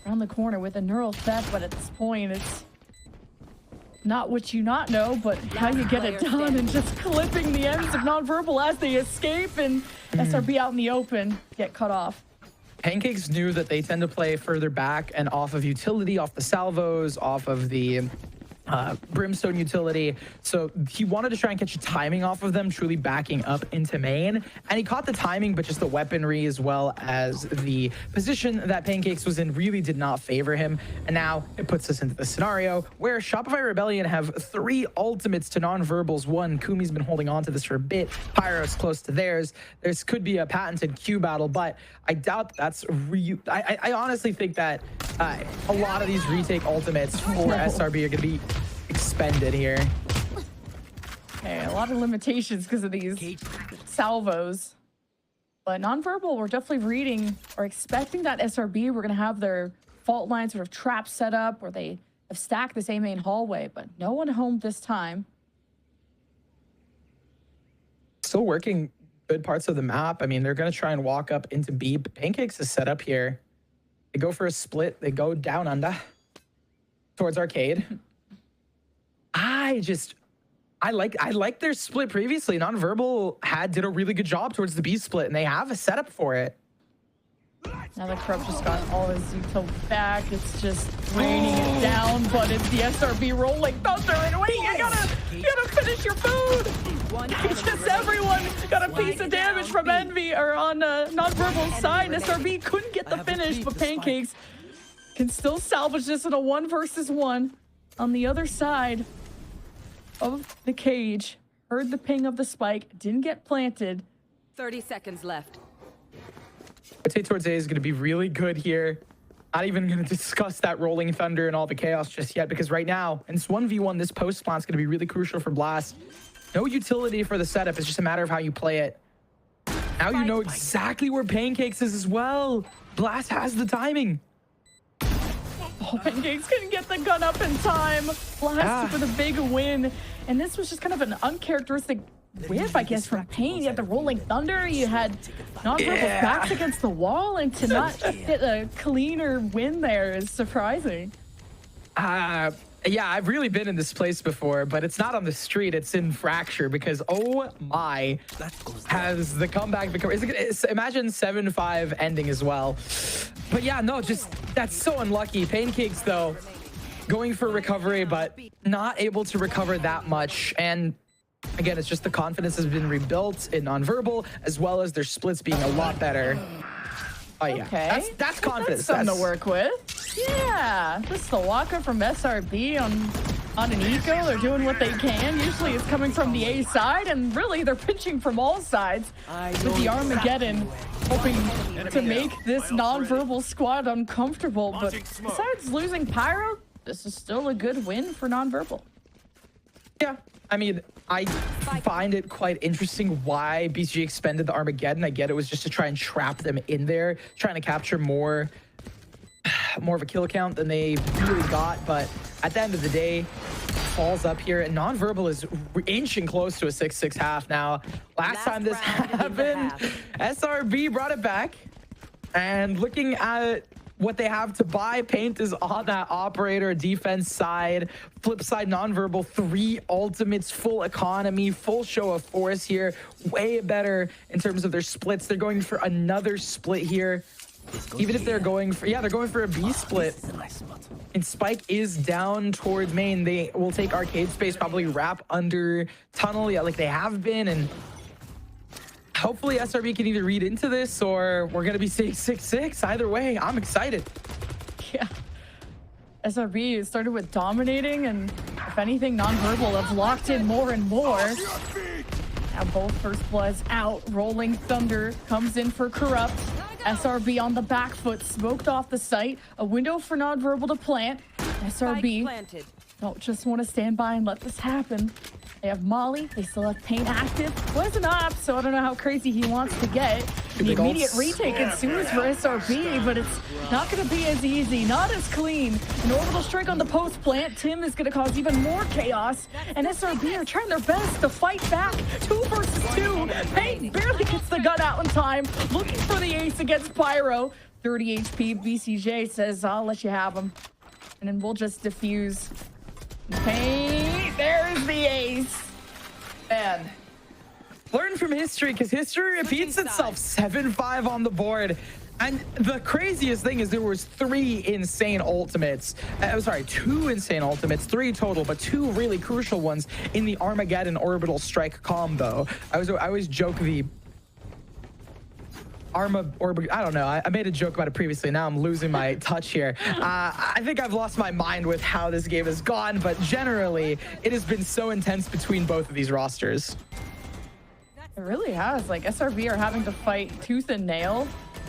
[SPEAKER 5] around the corner with a neural theft. But at this point, it's not what you not know, but how you get it done, and just clipping the ends of non-verbal as they escape, and SRB out in the open get cut off.
[SPEAKER 3] Pancakes knew that they tend to play further back and off of utility, off the salvos, off of the brimstone utility. So he wanted to try and catch a timing off of them, truly backing up into main. And he caught the timing, but just the weaponry as well as the position that Pancakes was in really did not favor him. And now it puts us into the scenario where Shopify Rebellion have 3 ultimates to non-verbals. 1, Kumi's been holding on to this for a bit. Pyro's close to theirs. This could be a patented Q battle, but I doubt that's I honestly think that a lot of these retake ultimates for SRB are going to be expended here.
[SPEAKER 5] Okay, a lot of limitations because of these salvos. But non-verbal, we're definitely reading or expecting that SRB, we're going to have their fault line sort of trap set up where they have stacked this A main hallway, but no one home this time.
[SPEAKER 3] Still working good parts of the map. I mean, they're going to try and walk up into B, but Pancakes is set up here. They go for a split. They go down under towards arcade. I like their split previously. Non-verbal did a really good job towards the B split, and they have a setup for it.
[SPEAKER 5] Now the Corrupt just got all his util back. It's just raining it down, but it's the SRB rolling thunder. And wait, you gotta finish your food. Just everyone got a piece of damage from Envy or on non-verbal's side. SRB couldn't get the finish, but Pancakes can still salvage this in a 1 versus 1 on the other side of the cage. Heard the ping of the spike, didn't get planted.
[SPEAKER 11] 30 seconds left.
[SPEAKER 3] Rotate towards A is going to be really good here. Not even going to discuss that rolling thunder and all the chaos just yet, because right now, in this 1v1, this post spawn is going to be really crucial for Blast. No utility for the setup. It's just a matter of how you play it. Now you know exactly where Pancakes is as well. Blast has the timing.
[SPEAKER 5] Oh, Pancakes couldn't get the gun up in time. Blast for the big win. And this was just kind of an uncharacteristic whiff, I guess, from Pain. You had the rolling thunder. You had non-verbal's backs against the wall, and to not get a cleaner win there is surprising.
[SPEAKER 3] Yeah, I've really been in this place before, but it's not on the street. It's in Fracture because, oh my, has the comeback become... imagine 7-5 ending as well. But yeah, no, just that's so unlucky. Pancakes, though, going for recovery, but not able to recover that much. And again, it's just the confidence has been rebuilt in Nonverbal, as well as their splits being a lot better. Oh yeah,
[SPEAKER 5] Okay.
[SPEAKER 3] that's confidence.
[SPEAKER 5] That's something to work with. Yeah, this is the walker from SRB on an eco. They're doing what they can. Usually it's coming from the A side, and really they're pinching from all sides with the Armageddon, hoping to make this Nonverbal squad uncomfortable. But besides losing Pyro, this is still a good win for Nonverbal.
[SPEAKER 3] Yeah, I mean, I find it quite interesting why BCG expended the Armageddon. I get it was just to try and trap them in there, trying to capture more of a kill count than they really got. But at the end of the day, falls up here, and Nonverbal is inching close to a 6-6 half now. Last time this happened, SRB brought it back. And looking at what they have to buy, Paint is on that operator defense side. Flip side, Nonverbal, 3 ultimates, full economy, full show of force here. Way better in terms of their splits. They're going for another split here. Even if they're going for, they're going for a B split. And Spike is down towards main. They will take arcade space, probably wrap under tunnel, like they have been. And hopefully SRB can either read into this or we're going to be seeing 6-6. Either way, I'm excited.
[SPEAKER 5] Yeah. SRB started with dominating, and if anything, Nonverbal have locked in more and more. Now both first bloods out. Rolling Thunder comes in for Corrupt. SRB on the back foot, smoked off the site. A window for Nonverbal to plant. SRB don't just want to stand by and let this happen. They have Molly. They still have Paint active. Was an op, so I don't know how crazy he wants to get. The immediate retake ensues for SRB, but it's not going to be as easy, not as clean. An orbital strike on the post plant. Tim is going to cause even more chaos, and SRB are trying their best to fight back. 2 versus 2. Paint barely gets the gun out in time, looking for the ace against Pyro. 30 HP. BCJ says, I'll let you have him, and then we'll just defuse. Paint, there's the ace.
[SPEAKER 3] Man, learn from history, because history repeats itself. 7-5 on the board. And the craziest thing is there was 3 insane ultimates. I'm sorry, 2 insane ultimates, 3 total, but 2 really crucial ones in the Armageddon orbital strike combo. I always joke the I don't know. I made a joke about it previously. Now I'm losing my touch here. I think I've lost my mind with how this game has gone, but generally, it has been so intense between both of these rosters.
[SPEAKER 5] It really has. Like, SRB are having to fight tooth and nail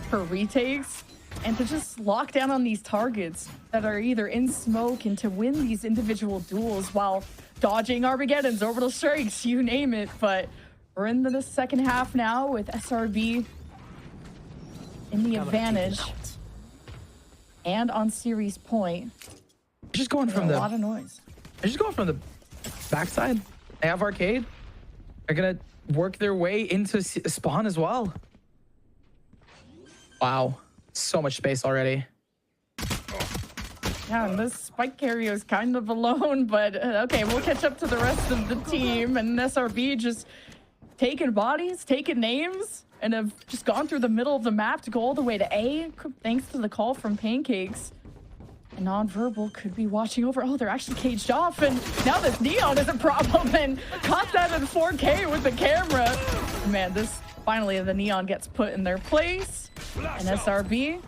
[SPEAKER 5] for retakes and to just lock down on these targets that are either in smoke and to win these individual duels while dodging Armageddons, orbital strikes, you name it. But we're into the second half now with SRB in the advantage and on series point.
[SPEAKER 3] Just going from
[SPEAKER 5] a lot of noise.
[SPEAKER 3] They're just going from the backside. They have arcade. They're gonna work their way into spawn as well. Wow, so much space already.
[SPEAKER 5] Yeah, and this Spike carrier is kind of alone, but okay, we'll catch up to the rest of the team. And SRB just taking bodies, taking names, and have just gone through the middle of the map to go all the way to A, thanks to the call from Pancakes. And Nonverbal could be watching over. Oh, they're actually caged off, and now this Neon is a problem, and caught that in 4K with the camera. Man, this finally the Neon gets put in their place, and SRB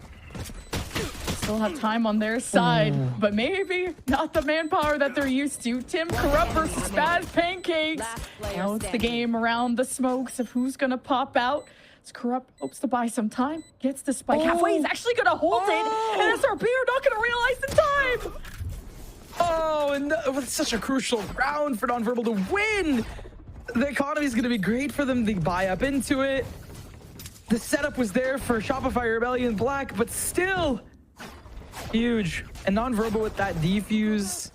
[SPEAKER 5] still have time on their side, but maybe not the manpower that they're used to. Tim, Corrupt versus Spaz, Pancakes. Now it's the game around the smokes of who's gonna pop out. It's Corrupt, hopes to buy some time, gets the spike halfway. He's actually gonna hold it, and SRB are not gonna realize the time.
[SPEAKER 3] Oh, and with such a crucial round for Nonverbal to win. The economy is gonna be great for them to buy up into it. The setup was there for Shopify Rebellion Black, but still huge. And Nonverbal with that defuse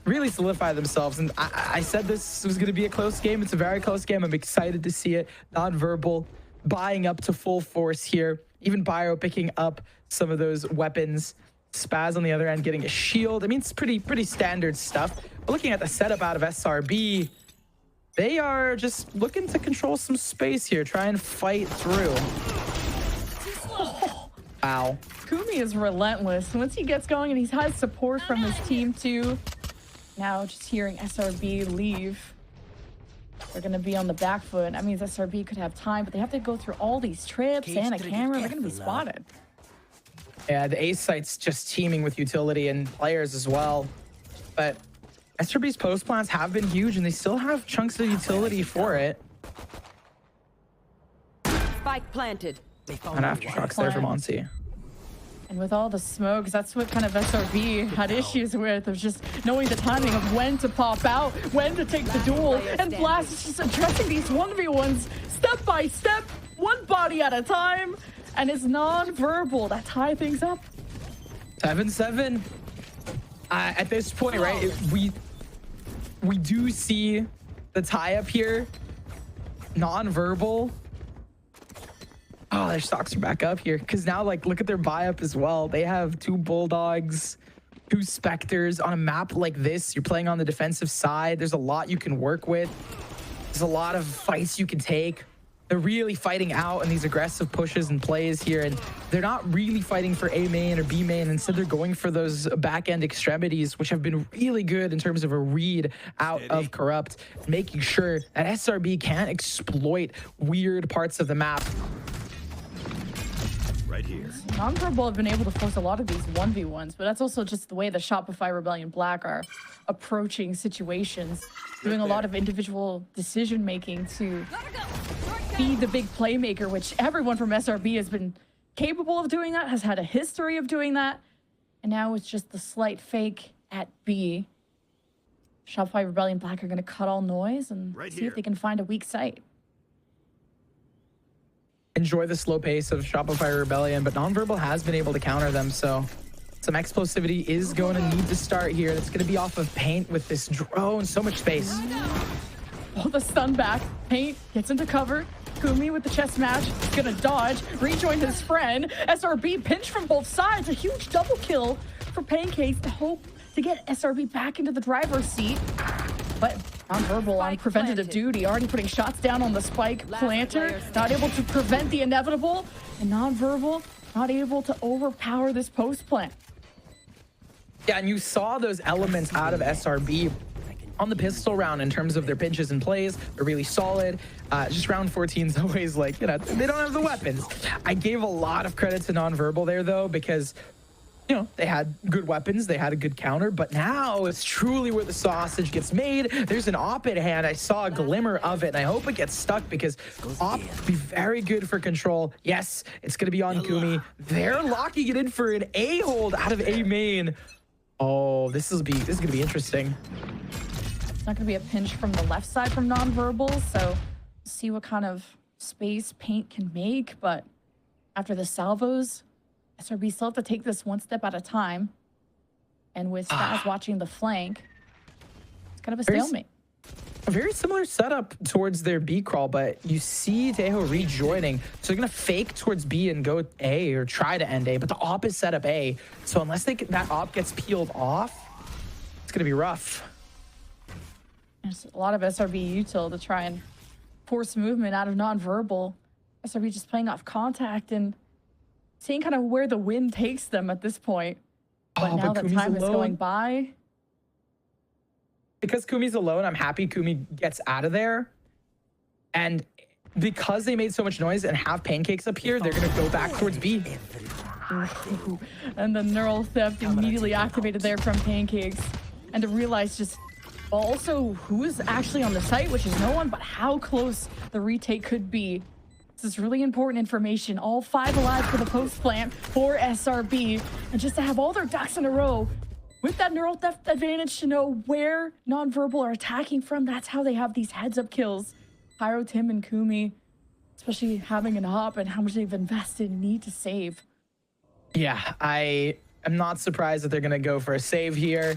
[SPEAKER 3] really solidify themselves. And I said this was going to be a close game. It's a very close game. I'm excited to see it. Nonverbal buying up to full force here. Even Bio picking up some of those weapons. Spaz on the other end getting a shield. I mean, it's pretty standard stuff. But looking at the setup out of SRB, they are just looking to control some space here, try and fight through. Wow.
[SPEAKER 5] Kumi is relentless. Once he gets going, and he's had support from his team too. Now just hearing SRB leave. They're going to be on the back foot. That means SRB could have time, but they have to go through all these trips and a camera. They're going to be spotted.
[SPEAKER 3] Yeah, the A site's just teeming with utility and players as well. But SRB's post plants have been huge, and they still have chunks of utility for it.
[SPEAKER 11] Spike planted.
[SPEAKER 3] And aftershocks there from Monsi.
[SPEAKER 5] And with all the smokes, that's what kind of SRB had issues with, of just knowing the timing of when to pop out, when to take the duel. And Blast is just addressing these 1v1s step by step, one body at a time. And it's non-verbal that tie things up.
[SPEAKER 3] 7-7. At this point, right, we do see the tie up here. Non-verbal. Oh, their stocks are back up here. Because now, like, look at their buy up as well. They have 2 Bulldogs, 2 Spectres. On a map like this, you're playing on the defensive side. There's a lot you can work with. There's a lot of fights you can take. They're really fighting out in these aggressive pushes and plays here, and they're not really fighting for A main or B main. Instead, they're going for those back-end extremities, which have been really good in terms of a read out of Corrupt, making sure that SRB can't exploit weird parts of the map.
[SPEAKER 10] Right here.
[SPEAKER 5] Non-verbal have been able to force a lot of these 1v1s, but that's also just the way the Shopify Rebellion Black are approaching situations, doing a lot of individual decision-making to be the big playmaker, which everyone from SRB has been capable of doing that, has had a history of doing that, and now it's just the slight fake at B. Shopify Rebellion Black are going to cut all noise and see if they can find a weak site.
[SPEAKER 3] Enjoy the slow pace of Shopify Rebellion, but non-verbal has been able to counter them, so some explosivity is going to need to start here. It's going to be off of Paint with this drone. So much space.
[SPEAKER 5] Oh, the stun back. Paint gets into cover. Kumi with the chest smash. He's going to dodge. Rejoin his friend. SRB pinch from both sides. A huge double kill for Pancakes to hope to get SRB back into the driver's seat. But non-verbal on preventative duty, already putting shots down on the spike planter, not able to prevent the inevitable, and non-verbal not able to overpower this post plant.
[SPEAKER 3] Yeah, and you saw those elements out of SRB on the pistol round in terms of their pinches and plays. They're really solid. Just round 14 is always like, you know, they don't have the weapons. I gave a lot of credit to non-verbal there, though, because you know, they had good weapons, they had a good counter, but now it's truly where the sausage gets made. There's an op in hand. I saw a glimmer of it, and I hope it gets stuck because op will be very good for control. Yes, it's going to be on Kumi. They're locking it in for an A hold out of A main. Oh, this is going to be interesting.
[SPEAKER 5] It's not going to be a pinch from the left side from non-verbal, so see what kind of space Paint can make, but after the salvos, SRB still have to take this one step at a time. And with Spaz watching the flank, it's kind of a stalemate.
[SPEAKER 3] A very similar setup towards their B crawl, but you see Tejo rejoining. So they're going to fake towards B and go A or try to end A, but the op is set up A. So unless that op gets peeled off, it's going to be rough.
[SPEAKER 5] There's a lot of SRB util to try and force movement out of non-verbal. SRB just playing off contact and seeing kind of where the wind takes them at this point. But now that time is going by.
[SPEAKER 3] Because Kumi's alone, I'm happy Kumi gets out of there. And because they made so much noise and have Pancakes up here, they're going to go back towards B.
[SPEAKER 5] And the neural theft immediately activated there from Pancakes. And to realize just also who is actually on the site, which is no one, but how close the retake could be. This is really important information. All 5 alive for the post plant for SRB. And just to have all their ducks in a row with that neural theft advantage to know where non-verbal are attacking from. That's how they have these heads up kills. Pyro, Tim, and Kumi, especially having an op and how much they've invested, need to save.
[SPEAKER 3] Yeah, I am not surprised that they're going to go for a save here.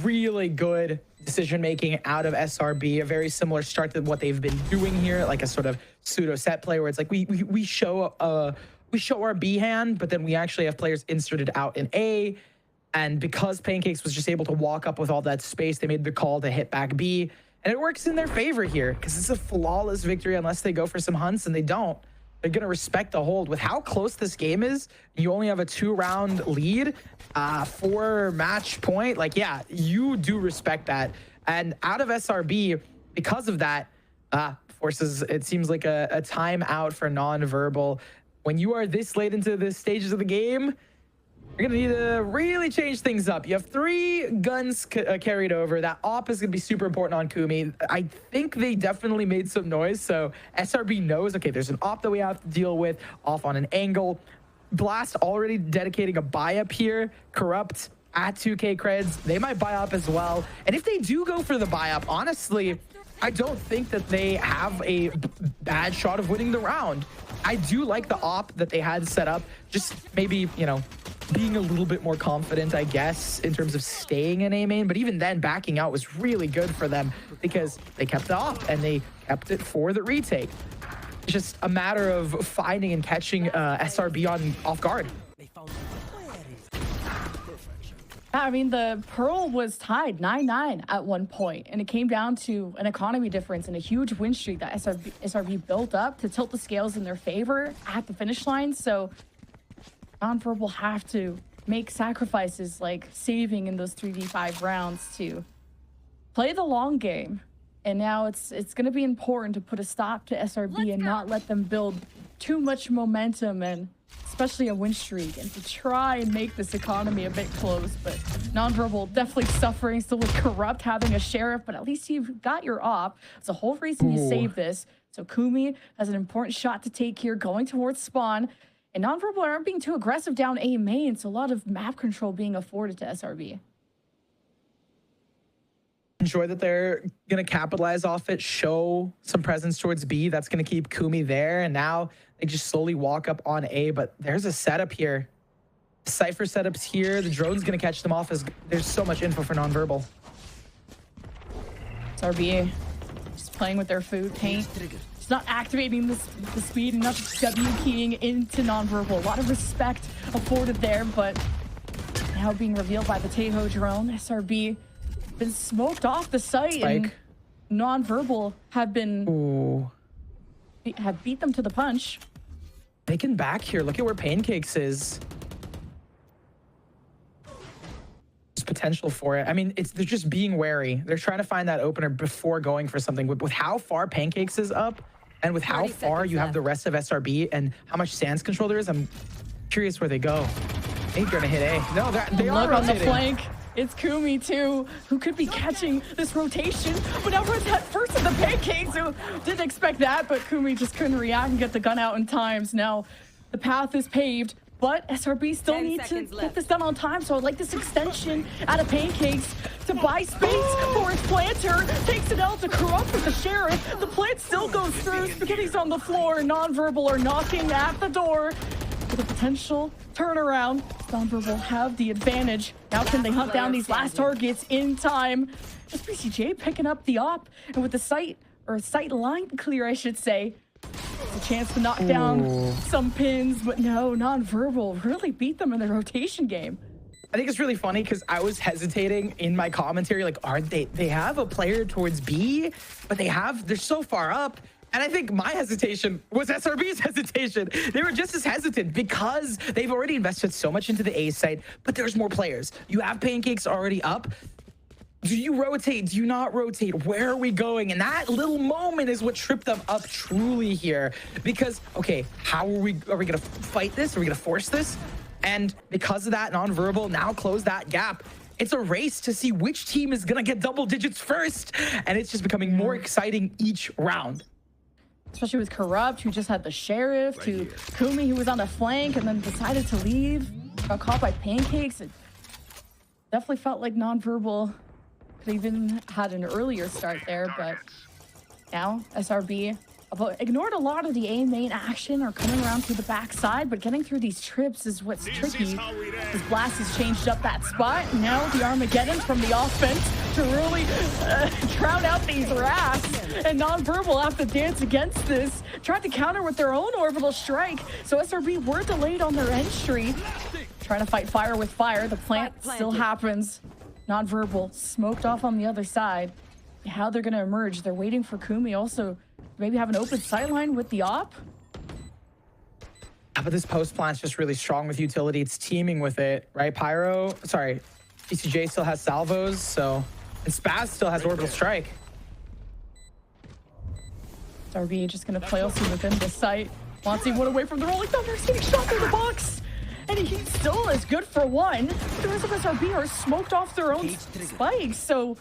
[SPEAKER 3] Really good decision making out of SRB. A very similar start to what they've been doing here, like a sort of pseudo set play where it's like we show we show our B hand, but then we actually have players inserted out in A. And because Pancakes was just able to walk up with all that space, they made the call to hit back B. And it works in their favor here because it's a flawless victory unless they go for some hunts, and they don't. They're going to respect the hold. With how close this game is, you only have a 2-round lead, 4 match point. Like, yeah, you do respect that. And out of SRB, because of that, forces, it seems like a timeout for non-verbal. When you are this late into the stages of the game, you're going to need to really change things up. You have 3 guns carried over. That op is going to be super important on Kumi. I think they definitely made some noise, so SRB knows, okay, there's an op that we have to deal with off on an angle. Blast already dedicating a buy up here. Corrupt at 2K creds. They might buy up as well. And if they do go for the buy up, honestly, I don't think that they have a bad shot of winning the round. I do like the op that they had set up. Just maybe, you know, being a little bit more confident, I guess, in terms of staying in A main. But even then, backing out was really good for them because they kept the op and they kept it for the retake. It's just a matter of finding and catching SRB on off guard.
[SPEAKER 5] I mean, the Pearl was tied 9-9 at one point, and it came down to an economy difference and a huge win streak that SRB built up to tilt the scales in their favor at the finish line. So non-verbal have to make sacrifices like saving in those 3v5 rounds to play the long game. And now it's going to be important to put a stop to SRB and not let them build too much momentum, and especially a win streak, and to try and make this economy a bit close. But non-verbal definitely suffering still with Corrupt having a sheriff, but at least you've got your op. It's the whole reason you save this. So Kumi has an important shot to take here, going towards spawn. And non-verbal aren't being too aggressive down A main, so a lot of map control being afforded to SRB.
[SPEAKER 3] Enjoy that they're going to capitalize off it, show some presence towards B. That's going to keep Kumi there. And now they just slowly walk up on A, but there's a setup here. Cypher setups here. The drone's going to catch them off as there's so much info for non-verbal.
[SPEAKER 5] SRB just playing with their food paint. It's not activating the speed and not just W keying into non-verbal. A lot of respect afforded there, but now being revealed by the Tejo drone. SRB been smoked off the site.
[SPEAKER 3] Spike.
[SPEAKER 5] And non-verbal have been have beat them to the punch.
[SPEAKER 3] They can back here. Look at where Pancakes is. There's potential for it. I mean, they're just being wary. They're trying to find that opener before going for something. With how far Pancakes is up and with how far you have the rest of SRB and how much Sands control there is, I'm curious where they go. They're gonna hit A. No, they are
[SPEAKER 5] on the
[SPEAKER 3] rotating.
[SPEAKER 5] flank. It's Kumi too, who could be catching this rotation, but now we're at first of the Pancakes, who didn't expect that, but Kumi just couldn't react and get the gun out in time. So now the path is paved, but SRB still needs to get this done on time. So I'd like this extension out of Pancakes to buy space for its planter. Takes it out to Corrupt with the sheriff. The plant still goes through. Spaghetti's on the floor. Non-verbal are knocking at the door with a potential turnaround. Non-verbal have the advantage. Now can they hunt down these last targets in time? Just BCJ picking up the op, and with the sight line clear, I should say, it's a chance to knock down some pins, but no, non-verbal really beat them in the rotation game.
[SPEAKER 3] I think it's really funny because I was hesitating in my commentary, like, they have a player towards B, but they're so far up. And I think my hesitation was SRB's hesitation. They were just as hesitant because they've already invested so much into the A site, but there's more players. You have Pancakes already up. Do you rotate? Do you not rotate? Where are we going? And that little moment is what tripped them up truly here. Because, okay, are we going to fight this? Are we going to force this? And because of that, non-verbal now close that gap. It's a race to see which team is going to get double digits first. And it's just becoming more exciting each round.
[SPEAKER 5] Especially with Corrupt, who just had the sheriff, to Kumi, who was on the flank and then decided to leave. Got caught by Pancakes. It definitely felt like non-verbal could even had an earlier start there, but now SRB ignored a lot of the A main action, or coming around through the backside, but getting through these trips is what's tricky. His Blast has changed up that spot. Now the Armageddon from the offense to really drown out these rafts. And Nonverbal have to dance against this. Tried to counter with their own orbital strike. So SRB were delayed on their entry. Trying to fight fire with fire. The plant still happens. Nonverbal smoked off on the other side. How they're going to emerge. They're waiting for Kumi also maybe have an open sightline with the op.
[SPEAKER 3] But this post plant's just really strong with utility. It's teaming with it, right? BCJ still has salvos, so... And Spaz still has orbital strike.
[SPEAKER 5] SRB just going to play also within the site. Monty went away from the Rolling Thunder. He's getting shot through the box. And he still is good for one. The rest of SRB are smoked off their own spikes. So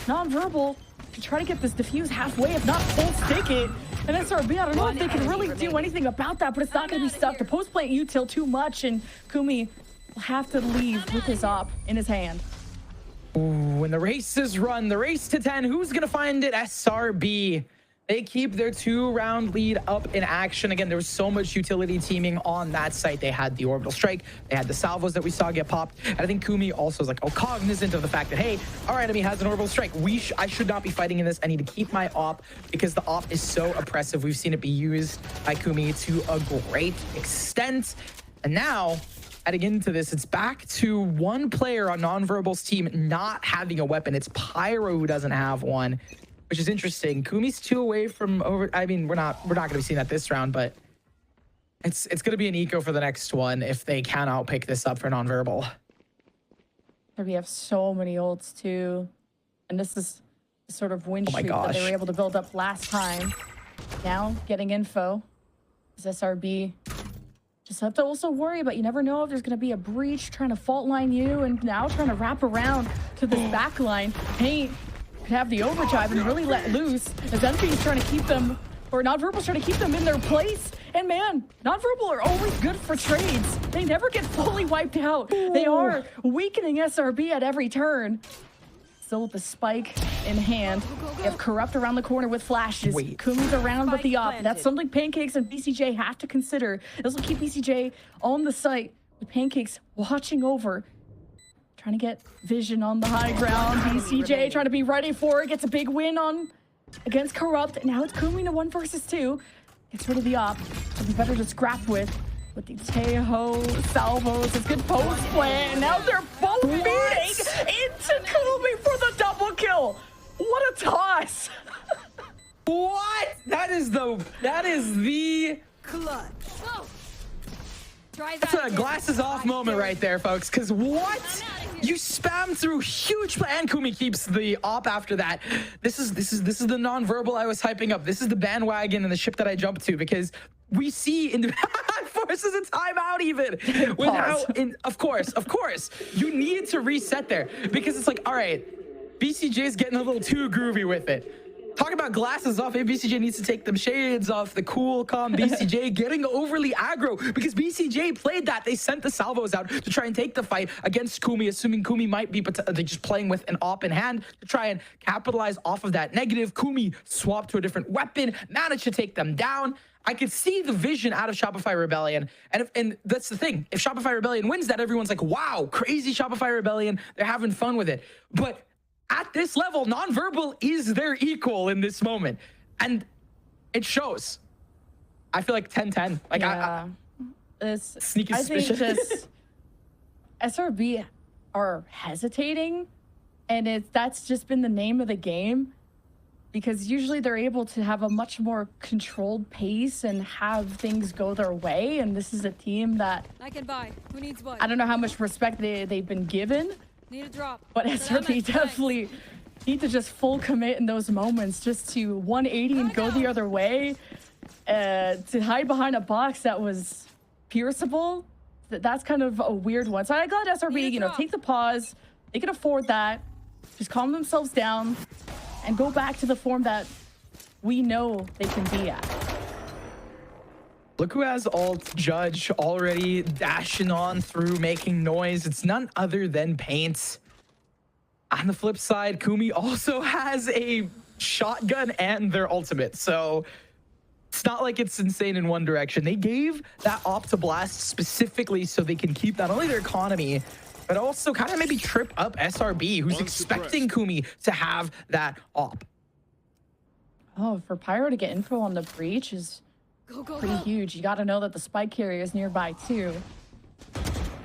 [SPEAKER 5] Nonverbal can try to get this defuse halfway, if not full stick it. And SRB, I don't know if they can really do anything about that, but it's not going to be stuck. The post plant util too much, and Kumi will have to leave with his op in his hand.
[SPEAKER 3] Ooh, and the race is run. The race to 10. Who's going to find it? SRB. They keep their 2-round lead up in action. Again, there was so much utility teaming on that site. They had the orbital strike. They had the salvos that we saw get popped. And I think Kumi also is like, cognizant of the fact that, hey, our enemy has an orbital strike. I should not be fighting in this. I need to keep my op because the op is so oppressive. We've seen it be used by Kumi to a great extent. And now, heading into this, it's back to one player on Nonverbal's team not having a weapon. It's Pyro who doesn't have one, which is interesting. Kumi's 2 away from over. I mean, we're not going to be seeing that this round, but it's going to be an eco for the next one if they cannot pick this up for Nonverbal.
[SPEAKER 5] We have so many ults too, and this is the sort of win streak that they were able to build up last time. Now getting info is SRB. Just have to also worry about, you never know if there's going to be a breach trying to fault line you, and now trying to wrap around to this back line. Paint could have the overdrive and really let loose as Envy's trying to keep them, or Nonverbal's trying to keep them in their place. And man, Nonverbal are always good for trades. They never get fully wiped out. They are weakening SRB at every turn. Still with the spike in hand. They have Corrupt around the corner with flashes. Kumi's around with the op. That's something Pancakes and BCJ have to consider. This will keep BCJ on the site with Pancakes watching over. Trying to get vision on the high ground. BCJ trying to be ready for it. Gets a big win on against Corrupt. And now it's Kumi in a 1 versus 2. Gets rid of the op. Something better to scrap with the Tejo salvos. It's good post play. And now they're both feeding into Kumi for the double kill. What a toss.
[SPEAKER 3] What? That is the
[SPEAKER 11] clutch.
[SPEAKER 3] That's a glasses off moment right there, folks. Because what? You spam through huge play, and Kumi keeps the op after that. This is the Nonverbal I was hyping up. This is the bandwagon and the ship that I jumped to, because we see in the forces a timeout even. With how, of course, you need to reset there, because it's like, all right, BCJ is getting a little too groovy with it. Talk about glasses off. Maybe BCJ needs to take them shades off. The cool, calm BCJ getting overly aggro, because BCJ played that. They sent the salvos out to try and take the fight against Kumi, assuming Kumi might be just playing with an op in hand to try and capitalize off of that negative. Kumi swapped to a different weapon, managed to take them down. I could see the vision out of Shopify Rebellion. And that's the thing. If Shopify Rebellion wins that, everyone's like, wow, crazy Shopify Rebellion. They're having fun with it. But at this level, Nonverbal is their equal in this moment. And it shows. I feel like 10-10. Like,
[SPEAKER 5] yeah.
[SPEAKER 3] Sneaky
[SPEAKER 5] I
[SPEAKER 3] suspicion.
[SPEAKER 5] think just SRB are hesitating, and that's just been the name of the game, because usually they're able to have a much more controlled pace and have things go their way. And this is a team that
[SPEAKER 11] I can buy. Who needs what?
[SPEAKER 5] I don't know how much respect they've been given.
[SPEAKER 11] Need a drop.
[SPEAKER 5] But SRB definitely need to just full commit in those moments, just to 180 and go the other way. To hide behind a box that was pierceable, that's kind of a weird one. So I'm glad SRB, take the pause. They can afford that. Just calm themselves down and go back to the form that we know they can be at.
[SPEAKER 3] Look who has ult. Judge already dashing on through, making noise. It's none other than Paint. On the flip side, Kumi also has a shotgun and their ultimate. So it's not like it's insane in one direction. They gave that op to Blast specifically so they can keep not only their economy, but also kind of maybe trip up SRB, who's expecting Kumi to have that op.
[SPEAKER 5] Oh, for Pyro to get info on the breach is pretty huge. You got to know that the spike carrier is nearby too.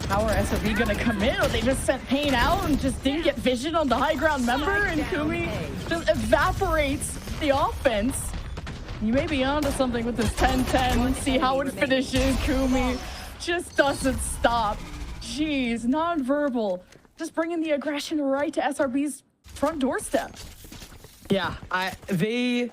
[SPEAKER 5] How are SRB gonna come in? Or they just sent Pain out and just didn't get vision on the high ground member, and Kumi just evaporates the offense. You may be onto something with this 10-10. See how it finishes. Kumi just doesn't stop. Jeez, non-verbal. Just bringing the aggression right to SRB's front doorstep.
[SPEAKER 3] Yeah, they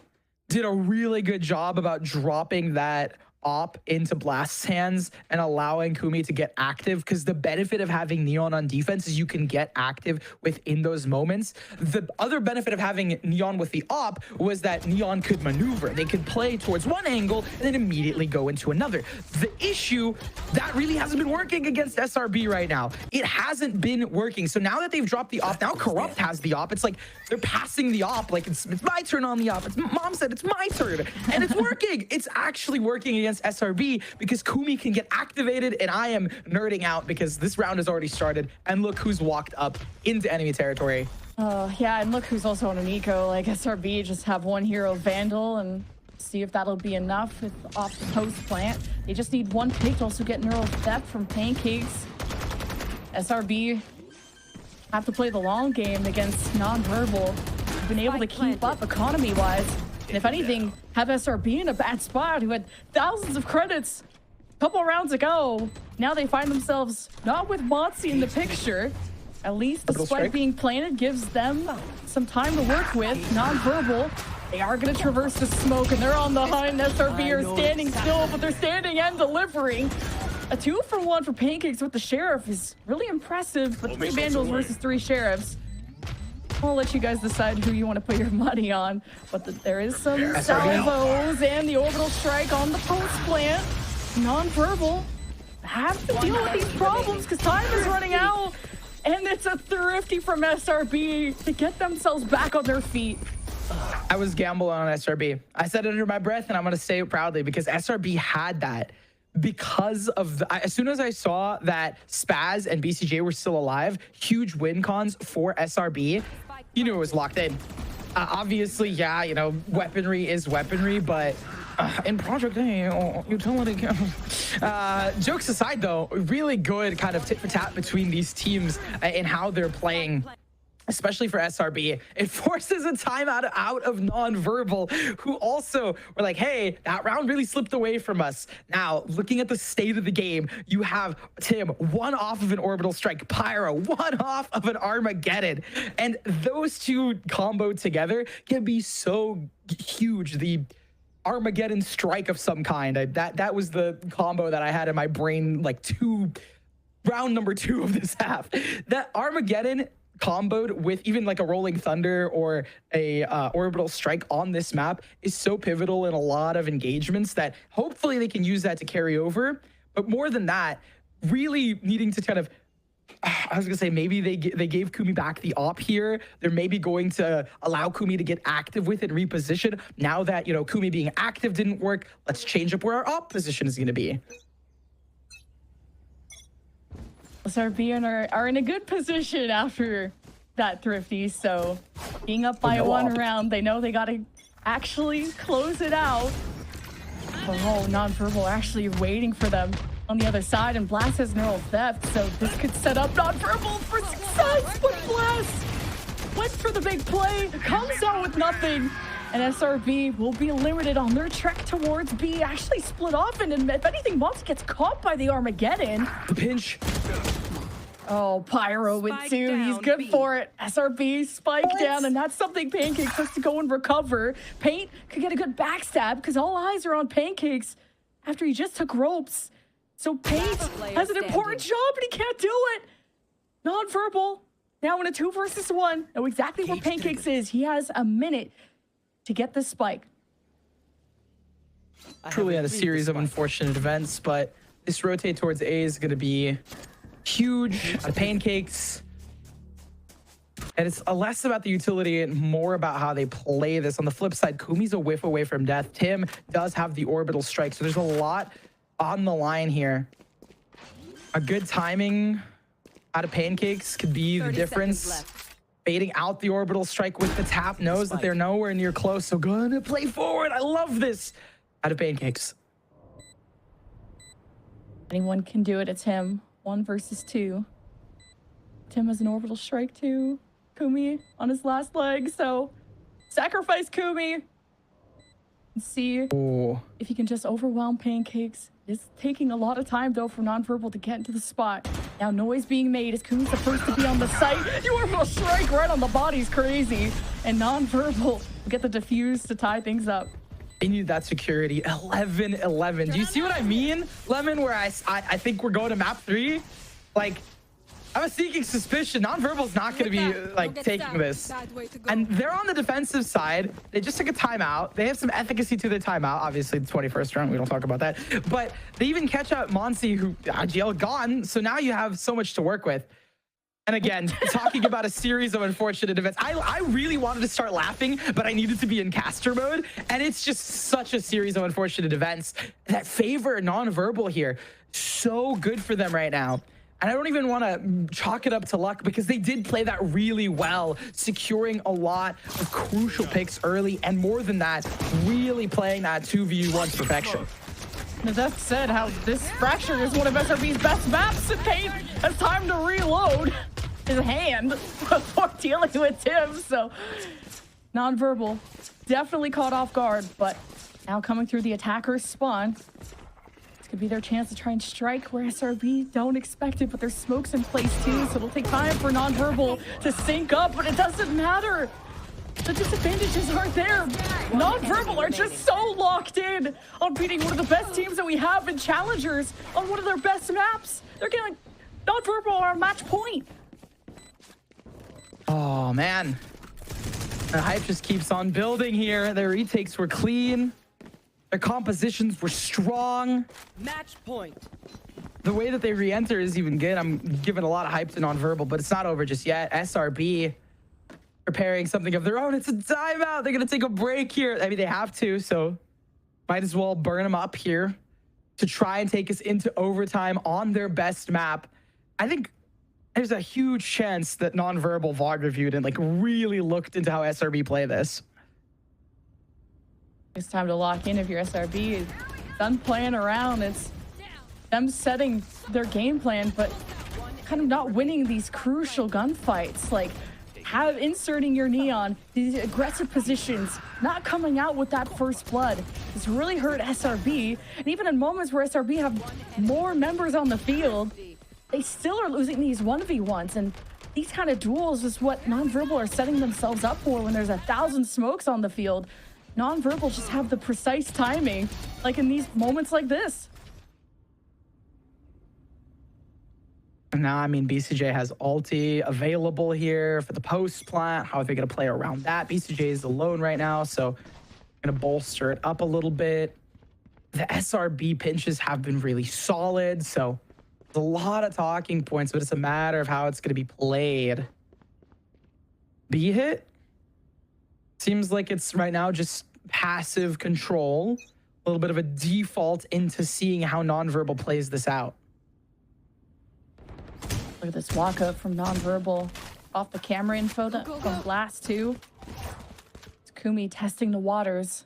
[SPEAKER 3] did a really good job about dropping that op into Blast's hands and allowing Kumi to get active, because the benefit of having Neon on defense is you can get active within those moments. The other benefit of having Neon with the op was that Neon could maneuver. They could play towards one angle and then immediately go into another. The issue, that really hasn't been working against SRB right now. It hasn't been working. So now that they've dropped the op, now Corrupt has the op. It's like they're passing the op like it's my turn on the op. Mom said it's my turn, and it's working. It's actually working against SRB because Kumi can get activated, and I am nerding out because this round has already started, and look who's walked up into enemy territory.
[SPEAKER 5] Yeah, and look who's also on an eco. Like SRB just have one hero Vandal, and see if that'll be enough with off the post plant. They just need one pick to also get neural theft from Pancakes. SRB have to play the long game against non-verbal. Been able to keep up economy-wise. And if anything, have SRB in a bad spot, who had thousands of credits a couple rounds ago. Now they find themselves not with Motzi in the picture. At least the spike being planted gives them some time to work with. Non-verbal, they are going to traverse the smoke, and they're on the hunt. SRB are standing still, but they're standing and delivering. A 2-for-1 for Pancakes with the Sheriff is really impressive, but 3 Vandals versus 3 Sheriffs. I'll let you guys decide who you want to put your money on, but there is some salvos and the orbital strike on the post plant. Non-verbal have to deal with these problems because time is running out, and it's a thrifty from SRB to get themselves back on their feet.
[SPEAKER 3] I was gambling on SRB. I said it under my breath, and I'm going to say it proudly because SRB had that. Because of as soon as I saw that Spaz and BCJ were still alive, huge win cons for SRB, you knew it was locked in. Obviously, yeah, you know, weaponry is weaponry, but in Project A, utility. Jokes aside, though, really good kind of tit for tat between these teams in how they're playing. Especially for SRB, it forces a timeout out of non-verbal, who also were like, hey, that round really slipped away from us. Now, looking at the state of the game, you have Tim, one off of an orbital strike, Pyro, one off of an Armageddon. And those two comboed together can be so huge. The Armageddon strike of some kind. That was the combo that I had in my brain, like round number 2 of this half. That Armageddon comboed with even like a Rolling Thunder or a orbital strike on this map is so pivotal in a lot of engagements that hopefully they can use that to carry over. But more than that, really needing to kind of, I was gonna say maybe they gave Kumi back the op here. They're maybe going to allow Kumi to get active with it, reposition. Now that, you know, Kumi being active didn't work, let's change up where our op position is gonna be.
[SPEAKER 5] SRB are in a good position after that thrifty, so being up by one round, they know they gotta actually close it out. Oh, non-verbal actually waiting for them on the other side, and Blast has neural theft, so this could set up non-verbal for success, but Blast went for the big play, comes out with nothing, and SRB will be limited on their trek towards B, actually split off, and if anything, Mops gets caught by the Armageddon.
[SPEAKER 3] The pinch.
[SPEAKER 5] Oh, Pyro with 2. He's good for it. SRB spike down, and that's something Pancakes has to go and recover. Paint could get a good backstab because all eyes are on Pancakes after he just took ropes. So Paint has an important job, and he can't do it. Non-verbal. Now in a 2 versus 1. Know exactly where Pancakes is. He has a minute to get this spike.
[SPEAKER 3] Truly had a series of unfortunate events, but this rotate towards A is going to be huge. Pancakes. And it's less about the utility and more about how they play this. On the flip side, Kumi's a whiff away from death. Tim does have the orbital strike, so there's a lot on the line here. A good timing out of pancakes could be the difference. Baiting out the orbital strike with the tap, knows that they're nowhere near close, so gonna play forward. I love this. Out of pancakes.
[SPEAKER 5] Anyone can do it. It's him. 1 versus 2. Tim has an orbital strike too. Kumi on his last leg, so sacrifice Kumi. And see if he can just overwhelm pancakes. It's taking a lot of time though for Nonverbal to get into the spot. Now noise being made as Kumi's the first to be on the site. The orbital strike right on the body's crazy. And Nonverbal will get the defuse to tie things up.
[SPEAKER 3] They need that security. 11-11. Do you see what I mean, Lemon? Where I think we're going to map 3. Like, I was seeking suspicion. Nonverbal's not going to be like taking this. And they're on the defensive side. They just took a timeout. They have some efficacy to their timeout. Obviously, the 21st round, we don't talk about that. But they even catch out Monsi, who IGL gone. So now you have so much to work with. And again, talking about a series of unfortunate events. I really wanted to start laughing, but I needed to be in caster mode. And it's just such a series of unfortunate events that favor Nonverbal here. So good for them right now. And I don't even want to chalk it up to luck because they did play that really well, securing a lot of crucial picks early. And more than that, really playing that 2v1 perfection.
[SPEAKER 5] That said, how this Fracture is one of SRB's best maps. Pain has time to reload his hand before dealing with Tim. So Nonverbal definitely caught off guard, but now coming through the attacker's spawn. Could be their chance to try and strike where SRB don't expect it, but there's smokes in place too, so it'll take time for Nonverbal to sync up, but it doesn't matter. The disadvantages aren't there. Nonverbal are just so locked in on beating one of the best teams that we have in Challengers on one of their best maps. They're getting Nonverbal on match point.
[SPEAKER 3] Oh man, the hype just keeps on building here. Their retakes were clean. Their compositions were strong.
[SPEAKER 6] Match point.
[SPEAKER 3] The way that they re-enter is even good. I'm giving a lot of hype to Nonverbal, but it's not over just yet. SRB preparing something of their own. It's a timeout. They're going to take a break here. I mean, they have to, so might as well burn them up here to try and take us into overtime on their best map. I think there's a huge chance that Nonverbal VOD reviewed and like really looked into how SRB play this.
[SPEAKER 5] It's time to lock in if you're SRB. It's done playing around. It's them setting their game plan, but kind of not winning these crucial gunfights. Like inserting your neon, these aggressive positions, not coming out with that first blood. It's really hurt SRB. And even in moments where SRB have more members on the field, they still are losing these 1v1s. And these kind of duels is what Nonverbal are setting themselves up for when there's 1,000 smokes on the field. Nonverbal just have the precise timing, like in these moments like this.
[SPEAKER 3] Now, I mean, BCJ has ulti available here for the post plant. How are they going to play around that? BCJ is alone right now, so going to bolster it up a little bit. The SRB pinches have been really solid, so there's a lot of talking points, but it's a matter of how it's going to be played. B hit? Seems like it's right now just passive control, a little bit of a default into seeing how Nonverbal plays this out.
[SPEAKER 5] Look at this walk up from Nonverbal off the camera info from Blast 2. It's Kumi testing the waters.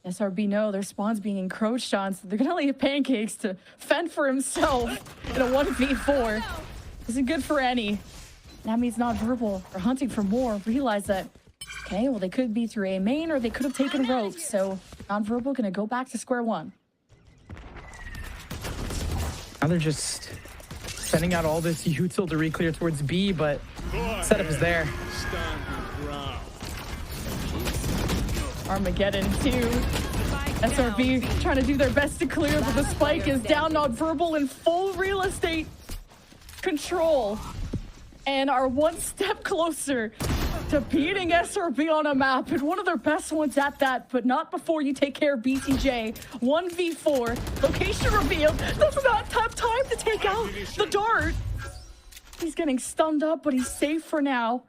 [SPEAKER 5] SRB know their spawn's being encroached on, so they're gonna leave Pancakes to fend for himself in a 1v4. Isn't good for any. That means Nonverbal are hunting for more. Realize that, okay, well, they could be through a main or they could have taken ropes. So Nonverbal gonna go back to square one.
[SPEAKER 3] Now they're just sending out all this util to re-clear towards B, but setup is there.
[SPEAKER 5] Armageddon 2. SRB trying to do their best to clear, but the spike is down. Nonverbal in full real estate control and are one step closer to beating SRB on a map, and one of their best ones at that, but not before you take care of BTJ. 1v4, location revealed, does not have time to take out the dart. He's getting stunned up, but he's safe for now.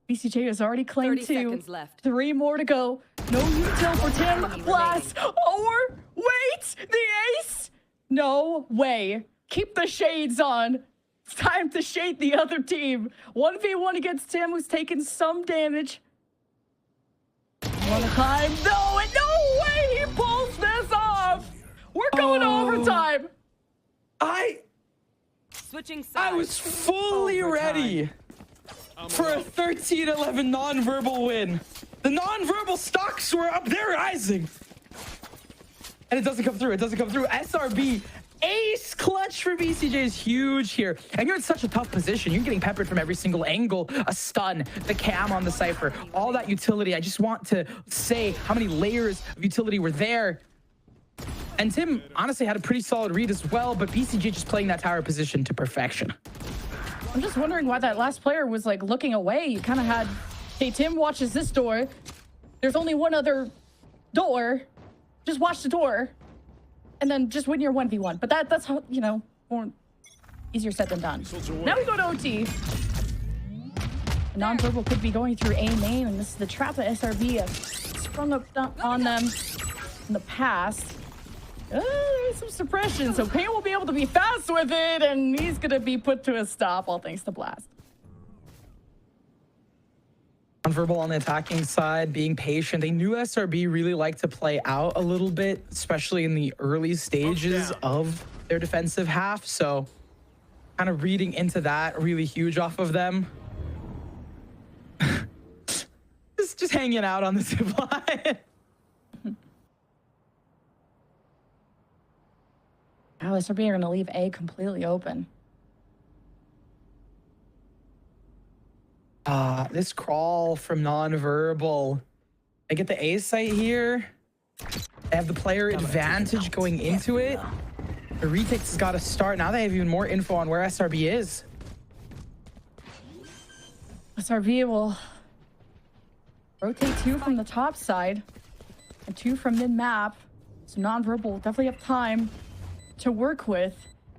[SPEAKER 5] BCJ has already claimed 2. 3 more to go. No util for Tim. Blast. Or wait, the ace? No way. Keep the shades on. It's time to shade the other team. 1v1 against Tim, who's taken some damage. One time. No, and no way he pulls this off. We're going to overtime.
[SPEAKER 11] Switching sides.
[SPEAKER 3] I was fully ready for a 13-11 non-verbal win. The non-verbal stocks were up there rising. And it doesn't come through. It doesn't come through. SRB, ace clutch for BCJ is huge here. And you're in such a tough position. You're getting peppered from every single angle. A stun, the cam on the Cypher, all that utility. I just want to say how many layers of utility were there. And Tim honestly had a pretty solid read as well, but BCJ just playing that tower position to perfection.
[SPEAKER 5] I'm just wondering why that last player was like looking away. You kind of had, hey, Tim watches this door. There's only one other door. Just watch the door. And then just win your 1v1. But that's how, you know, more easier said than done. Now we go to OT. Non-verbal could be going through A main, and this is the trap that SRB has sprung up on them in the past. There's some suppression, so Pain will be able to be fast with it, and he's gonna be put to a stop, all thanks to Blast.
[SPEAKER 3] Non-verbal on the attacking side, being patient. They knew SRB really liked to play out a little bit, especially in the early stages of their defensive half. So kind of reading into that, really huge off of them. just hanging out on the zip line.
[SPEAKER 5] Oh, SRB are going to leave A completely open.
[SPEAKER 3] This crawl from non-verbal. They get the A site here. They have the player advantage going into it. The retakes has got to start. Now they have even more info on where SRB is.
[SPEAKER 5] SRB will rotate 2 from the top side and 2 from mid-map. So non-verbal will definitely have time to work with.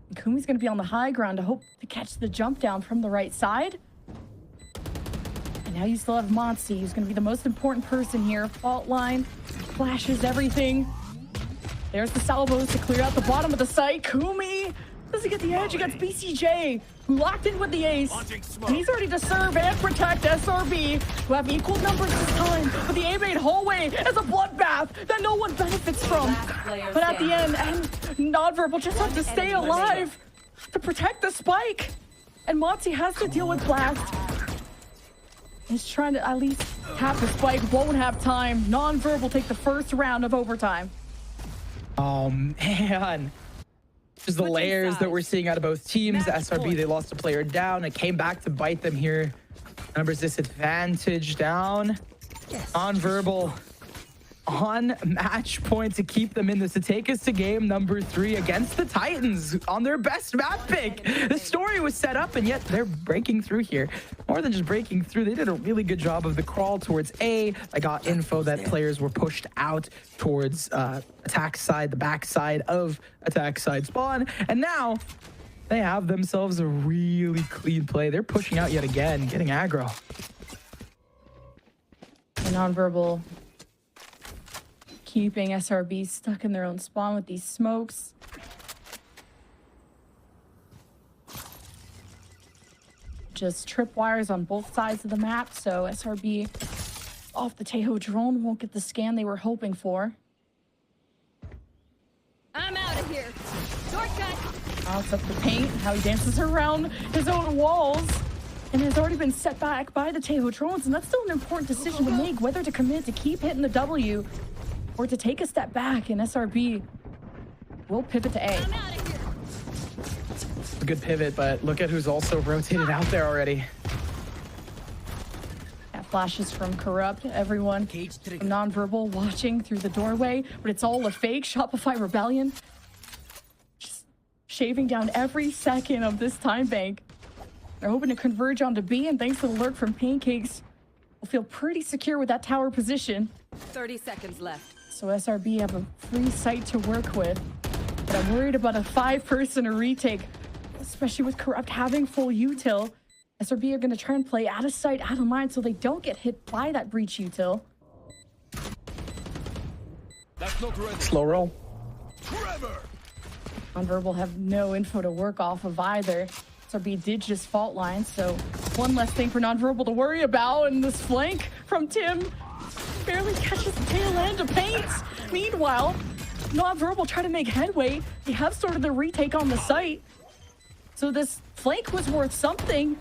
[SPEAKER 5] And Kumi's going to be on the high ground to hope to catch the jump down from the right side. And now you still have Monty, who's going to be the most important person here. Fault line, flashes everything. There's the salvos to clear out the bottom of the site. Kumi doesn't get the edge against BCJ, who locked in with the ace. And he's ready to serve and protect SRB, who have equal numbers this time. But the A-main hallway is a bloodbath that no one benefits from. But at the end, and non-verbal just have to stay alive to protect the spike. And Monty has to deal with Blast. He's trying to at least have the spike, won't have time. Non-verbal take the first round of overtime.
[SPEAKER 3] Oh, man. Just the layers that we're seeing out of both teams. SRB, they lost a player down. It came back to bite them here. Numbers disadvantage down. Non-verbal on match point to keep them in this, to take us to game number 3 against the Titans on their best map pick. The story was set up, and yet they're breaking through here. More than just breaking through, they did a really good job of the crawl towards A. I got info that players were pushed out towards attack side, the back side of attack side spawn, and now they have themselves a really clean play. They're pushing out yet again, getting aggro.
[SPEAKER 5] And non-verbal keeping SRB stuck in their own spawn with these smokes. Just tripwires on both sides of the map, so SRB off the Tejo drone won't get the scan they were hoping for.
[SPEAKER 11] I'm out of here. Shortcut.
[SPEAKER 5] Now it's up to Paint, how he dances around his own walls, and has already been set back by the Tejo drones, and that's still an important decision to make, whether to commit to keep hitting the W or to take a step back, and SRB will pivot to A.
[SPEAKER 3] A good pivot, but look at who's also rotated out there already.
[SPEAKER 5] Yeah, flashes from Corrupt, everyone from non-verbal watching through the doorway, but it's all a fake. Shopify Rebellion just shaving down every second of this time bank. They're hoping to converge onto B, and thanks to the lurk from Pancakes, will feel pretty secure with that tower position.
[SPEAKER 11] 30 seconds left.
[SPEAKER 5] So SRB have a free site to work with, but I'm worried about a 5-person retake, especially with Corrupt having full util. SRB are going to try and play out of sight, out of mind, so they don't get hit by that breach util.
[SPEAKER 3] Slow roll.
[SPEAKER 5] Nonverbal have no info to work off of either. SRB did just fault line, so one less thing for Nonverbal to worry about. And this flank from Tim barely catches the tail end of Paint. Meanwhile, Nonverbal try to make headway. They have started the retake on the site. So this flank was worth something.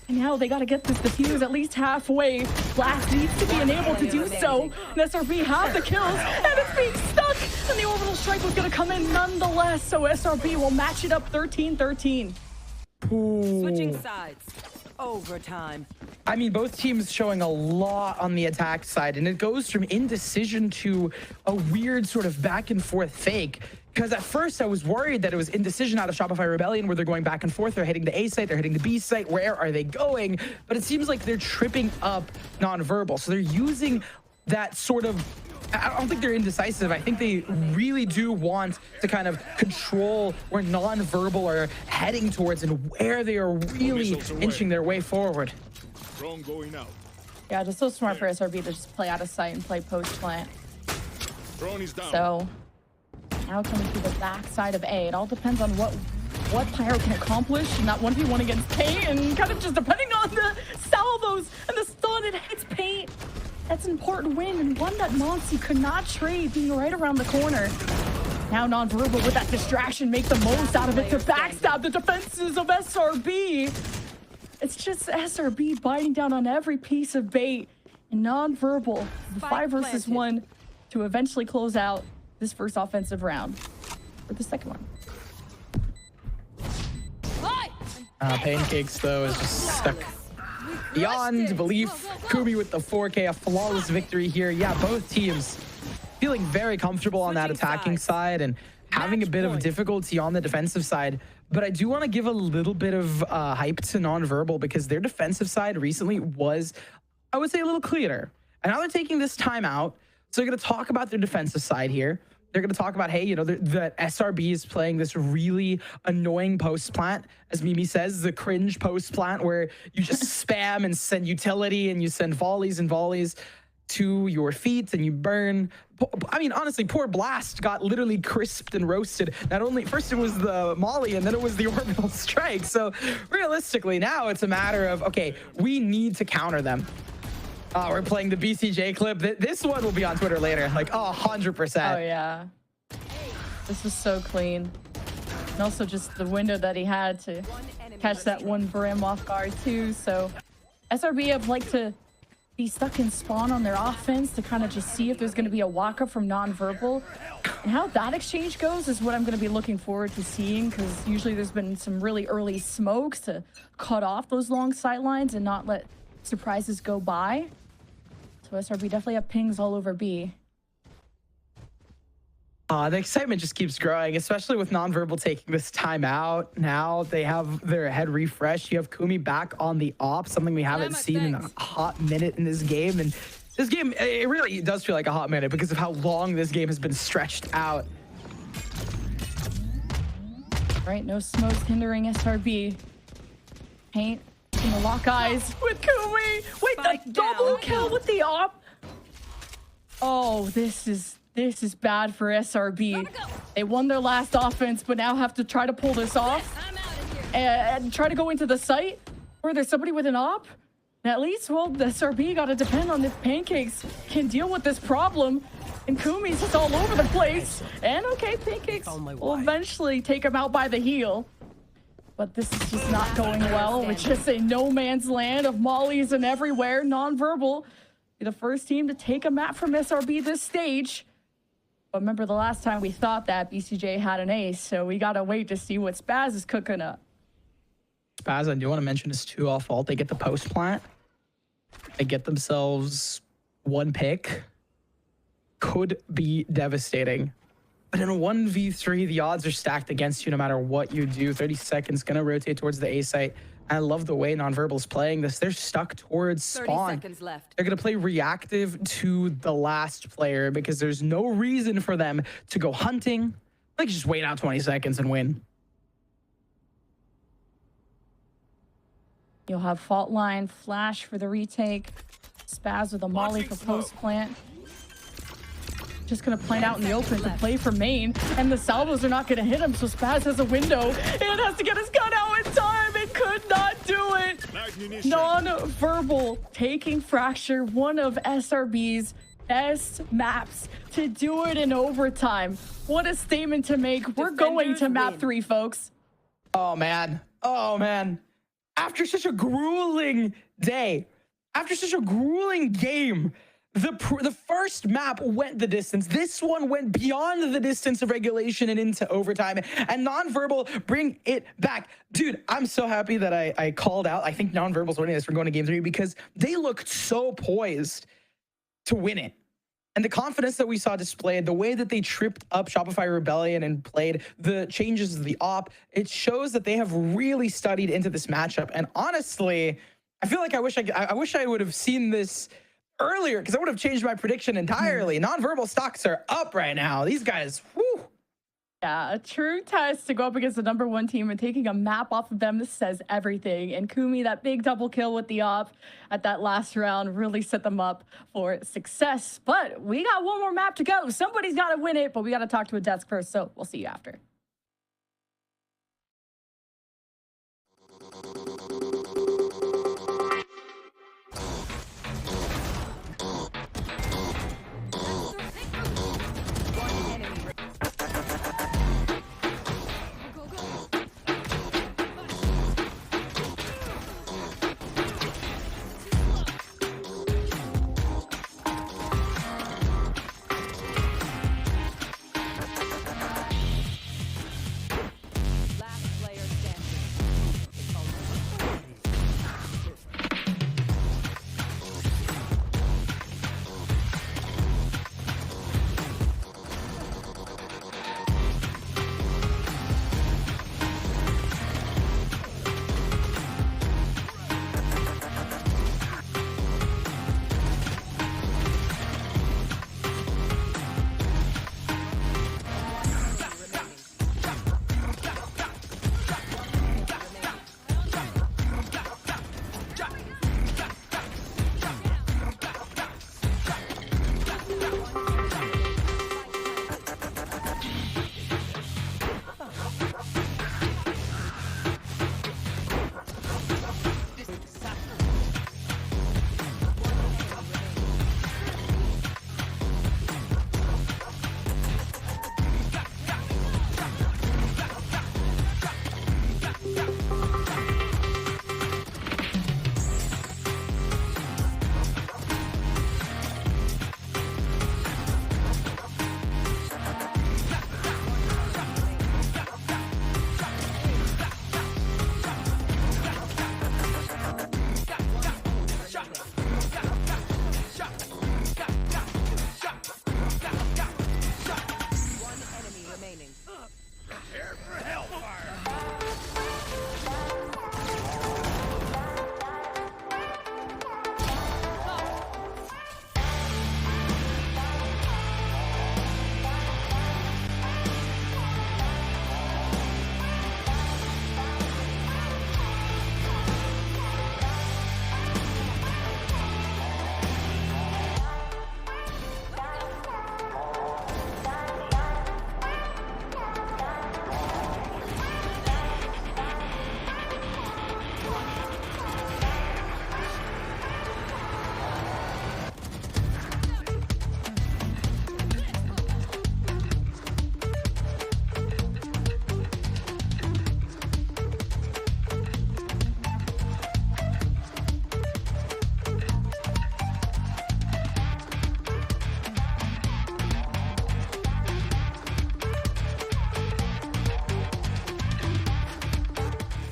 [SPEAKER 5] And now they got to get this defuse at least halfway. Blast needs to be enabled to do so. And SRB have the kills, and it's being stuck. And the orbital strike was going to come in nonetheless. So SRB will match it up 13-13.
[SPEAKER 11] Switching sides. Overtime.
[SPEAKER 3] I mean, both teams showing a lot on the attack side, and it goes from indecision to a weird sort of back and forth fake. Because at first I was worried that it was indecision out of Shopify Rebellion, where they're going back and forth. They're hitting the A site, they're hitting the B site. Where are they going? But it seems like they're tripping up Nonverbal. So they're using that sort of, I don't think they're indecisive. I think they really do want to kind of control where Nonverbal are heading towards and where they are really inching their way forward.
[SPEAKER 10] Drone going out.
[SPEAKER 5] Yeah, just so smart for SRB to just play out of sight and play post plant.
[SPEAKER 10] Drone is down.
[SPEAKER 5] So now coming through the back side of A. It all depends on what Pyro can accomplish in that 1v1 against Paint, and kind of just depending on the salvos and the stun it hits Paint. That's an important win, and one that Monsi could not trade, being right around the corner. Now Nonverbal with that distraction make the most out of it to backstab the defenses of SRB. It's just SRB biting down on every piece of bait, and Nonverbal, the 5 versus 1 to eventually close out this first offensive round for the second one.
[SPEAKER 3] Pancakes, though, is just stuck beyond belief. Kumi with the 4K, a flawless victory here. Yeah, both teams feeling very comfortable on that attacking side and having a bit of difficulty on the defensive side. But I do want to give a little bit of hype to Nonverbal, because their defensive side recently was, I would say, a little cleaner. And now they're taking this time out. So they're going to talk about their defensive side here. They're going to talk about, hey, you know, the SRB is playing this really annoying post plant, as Mimi says, the cringe post plant where you just spam and send utility and you send volleys and volleys to your feet and you burn. I mean, honestly, poor Blast got literally crisped and roasted. Not only, first it was the Molly and then it was the orbital strike. So realistically, now it's a matter of, okay, we need to counter them. We're playing the BCJ clip. This one will be on Twitter later. Like, 100%.
[SPEAKER 5] Oh, yeah. This was so clean. And also just the window that he had to catch that one brim off guard, too. So SRB have liked to be stuck in spawn on their offense to kind of just see if there's going to be a walk-up from Nonverbal. And how that exchange goes is what I'm going to be looking forward to seeing, because usually there's been some really early smokes to cut off those long sight lines and not let surprises go by. So SRB definitely have pings all over B.
[SPEAKER 3] The excitement just keeps growing, especially with Nonverbal taking this time out. Now they have their head refreshed. You have Kumi back on the op, something we haven't seen in a hot minute in this game. And this game, it really does feel like a hot minute because of how long this game has been stretched out.
[SPEAKER 5] Right, no smokes hindering SRB. Paint. The lock eyes with Kumi. Wait, the double kill with the op. Oh, this is bad for SRB. They won their last offense, but now have to try to pull this off and try to go into the site where there's somebody with an op. And at least, well, the SRB got to depend on if Pancakes can deal with this problem. And Kumi's just all over the place. And okay, Pancakes will eventually take him out by the heel. But this is just not going well. It's just a no man's land of mollies and everywhere. Nonverbal be the first team to take a map from SRB this stage. But remember the last time we thought that BCJ had an ace, so we gotta wait to see what Spaz is cooking up.
[SPEAKER 3] Spaz, I do want to mention is 2 off fault. They get the post plant. They get themselves 1 pick. Could be devastating. But in a 1v3, the odds are stacked against you no matter what you do. 30 seconds, gonna rotate towards the A site. I love the way Nonverbal's playing this. They're stuck towards spawn.
[SPEAKER 11] 30 seconds left.
[SPEAKER 3] They're gonna play reactive to the last player because there's no reason for them to go hunting. They can just wait out 20 seconds and win.
[SPEAKER 5] You'll have fault line, flash for the retake. Spaz with a molly for post plant. just going to plan out in the open to play for main, and the salvos are not going to hit him, so Spaz has a window and has to get his gun out in time and could not do it. Non-verbal taking Fracture, one of SRB's best maps, to do it in overtime. What a statement to make. We're going to map 3, folks.
[SPEAKER 3] Oh, man. Oh, man. After such a grueling day, after such a grueling game, the first map went the distance. This one went beyond the distance of regulation and into overtime. And non-verbal bring it back. Dude, I'm so happy that I called out. I think non-verbal's winning this for going to game 3 because they looked so poised to win it. And the confidence that we saw displayed, the way that they tripped up Shopify Rebellion and played the changes of the op, it shows that they have really studied into this matchup. And honestly, I feel like I wish I would have seen this earlier because I would have changed my prediction entirely. Non-verbal stocks are up right now. These guys, whew.
[SPEAKER 5] Yeah, a true test to go up against the #1 team and taking a map off of them. This says everything. And Kumi, that big double kill with the op at that last round, really set them up for success. But we got one more map to go. Somebody's got to win it, but we got to talk to a desk first. So we'll see you after.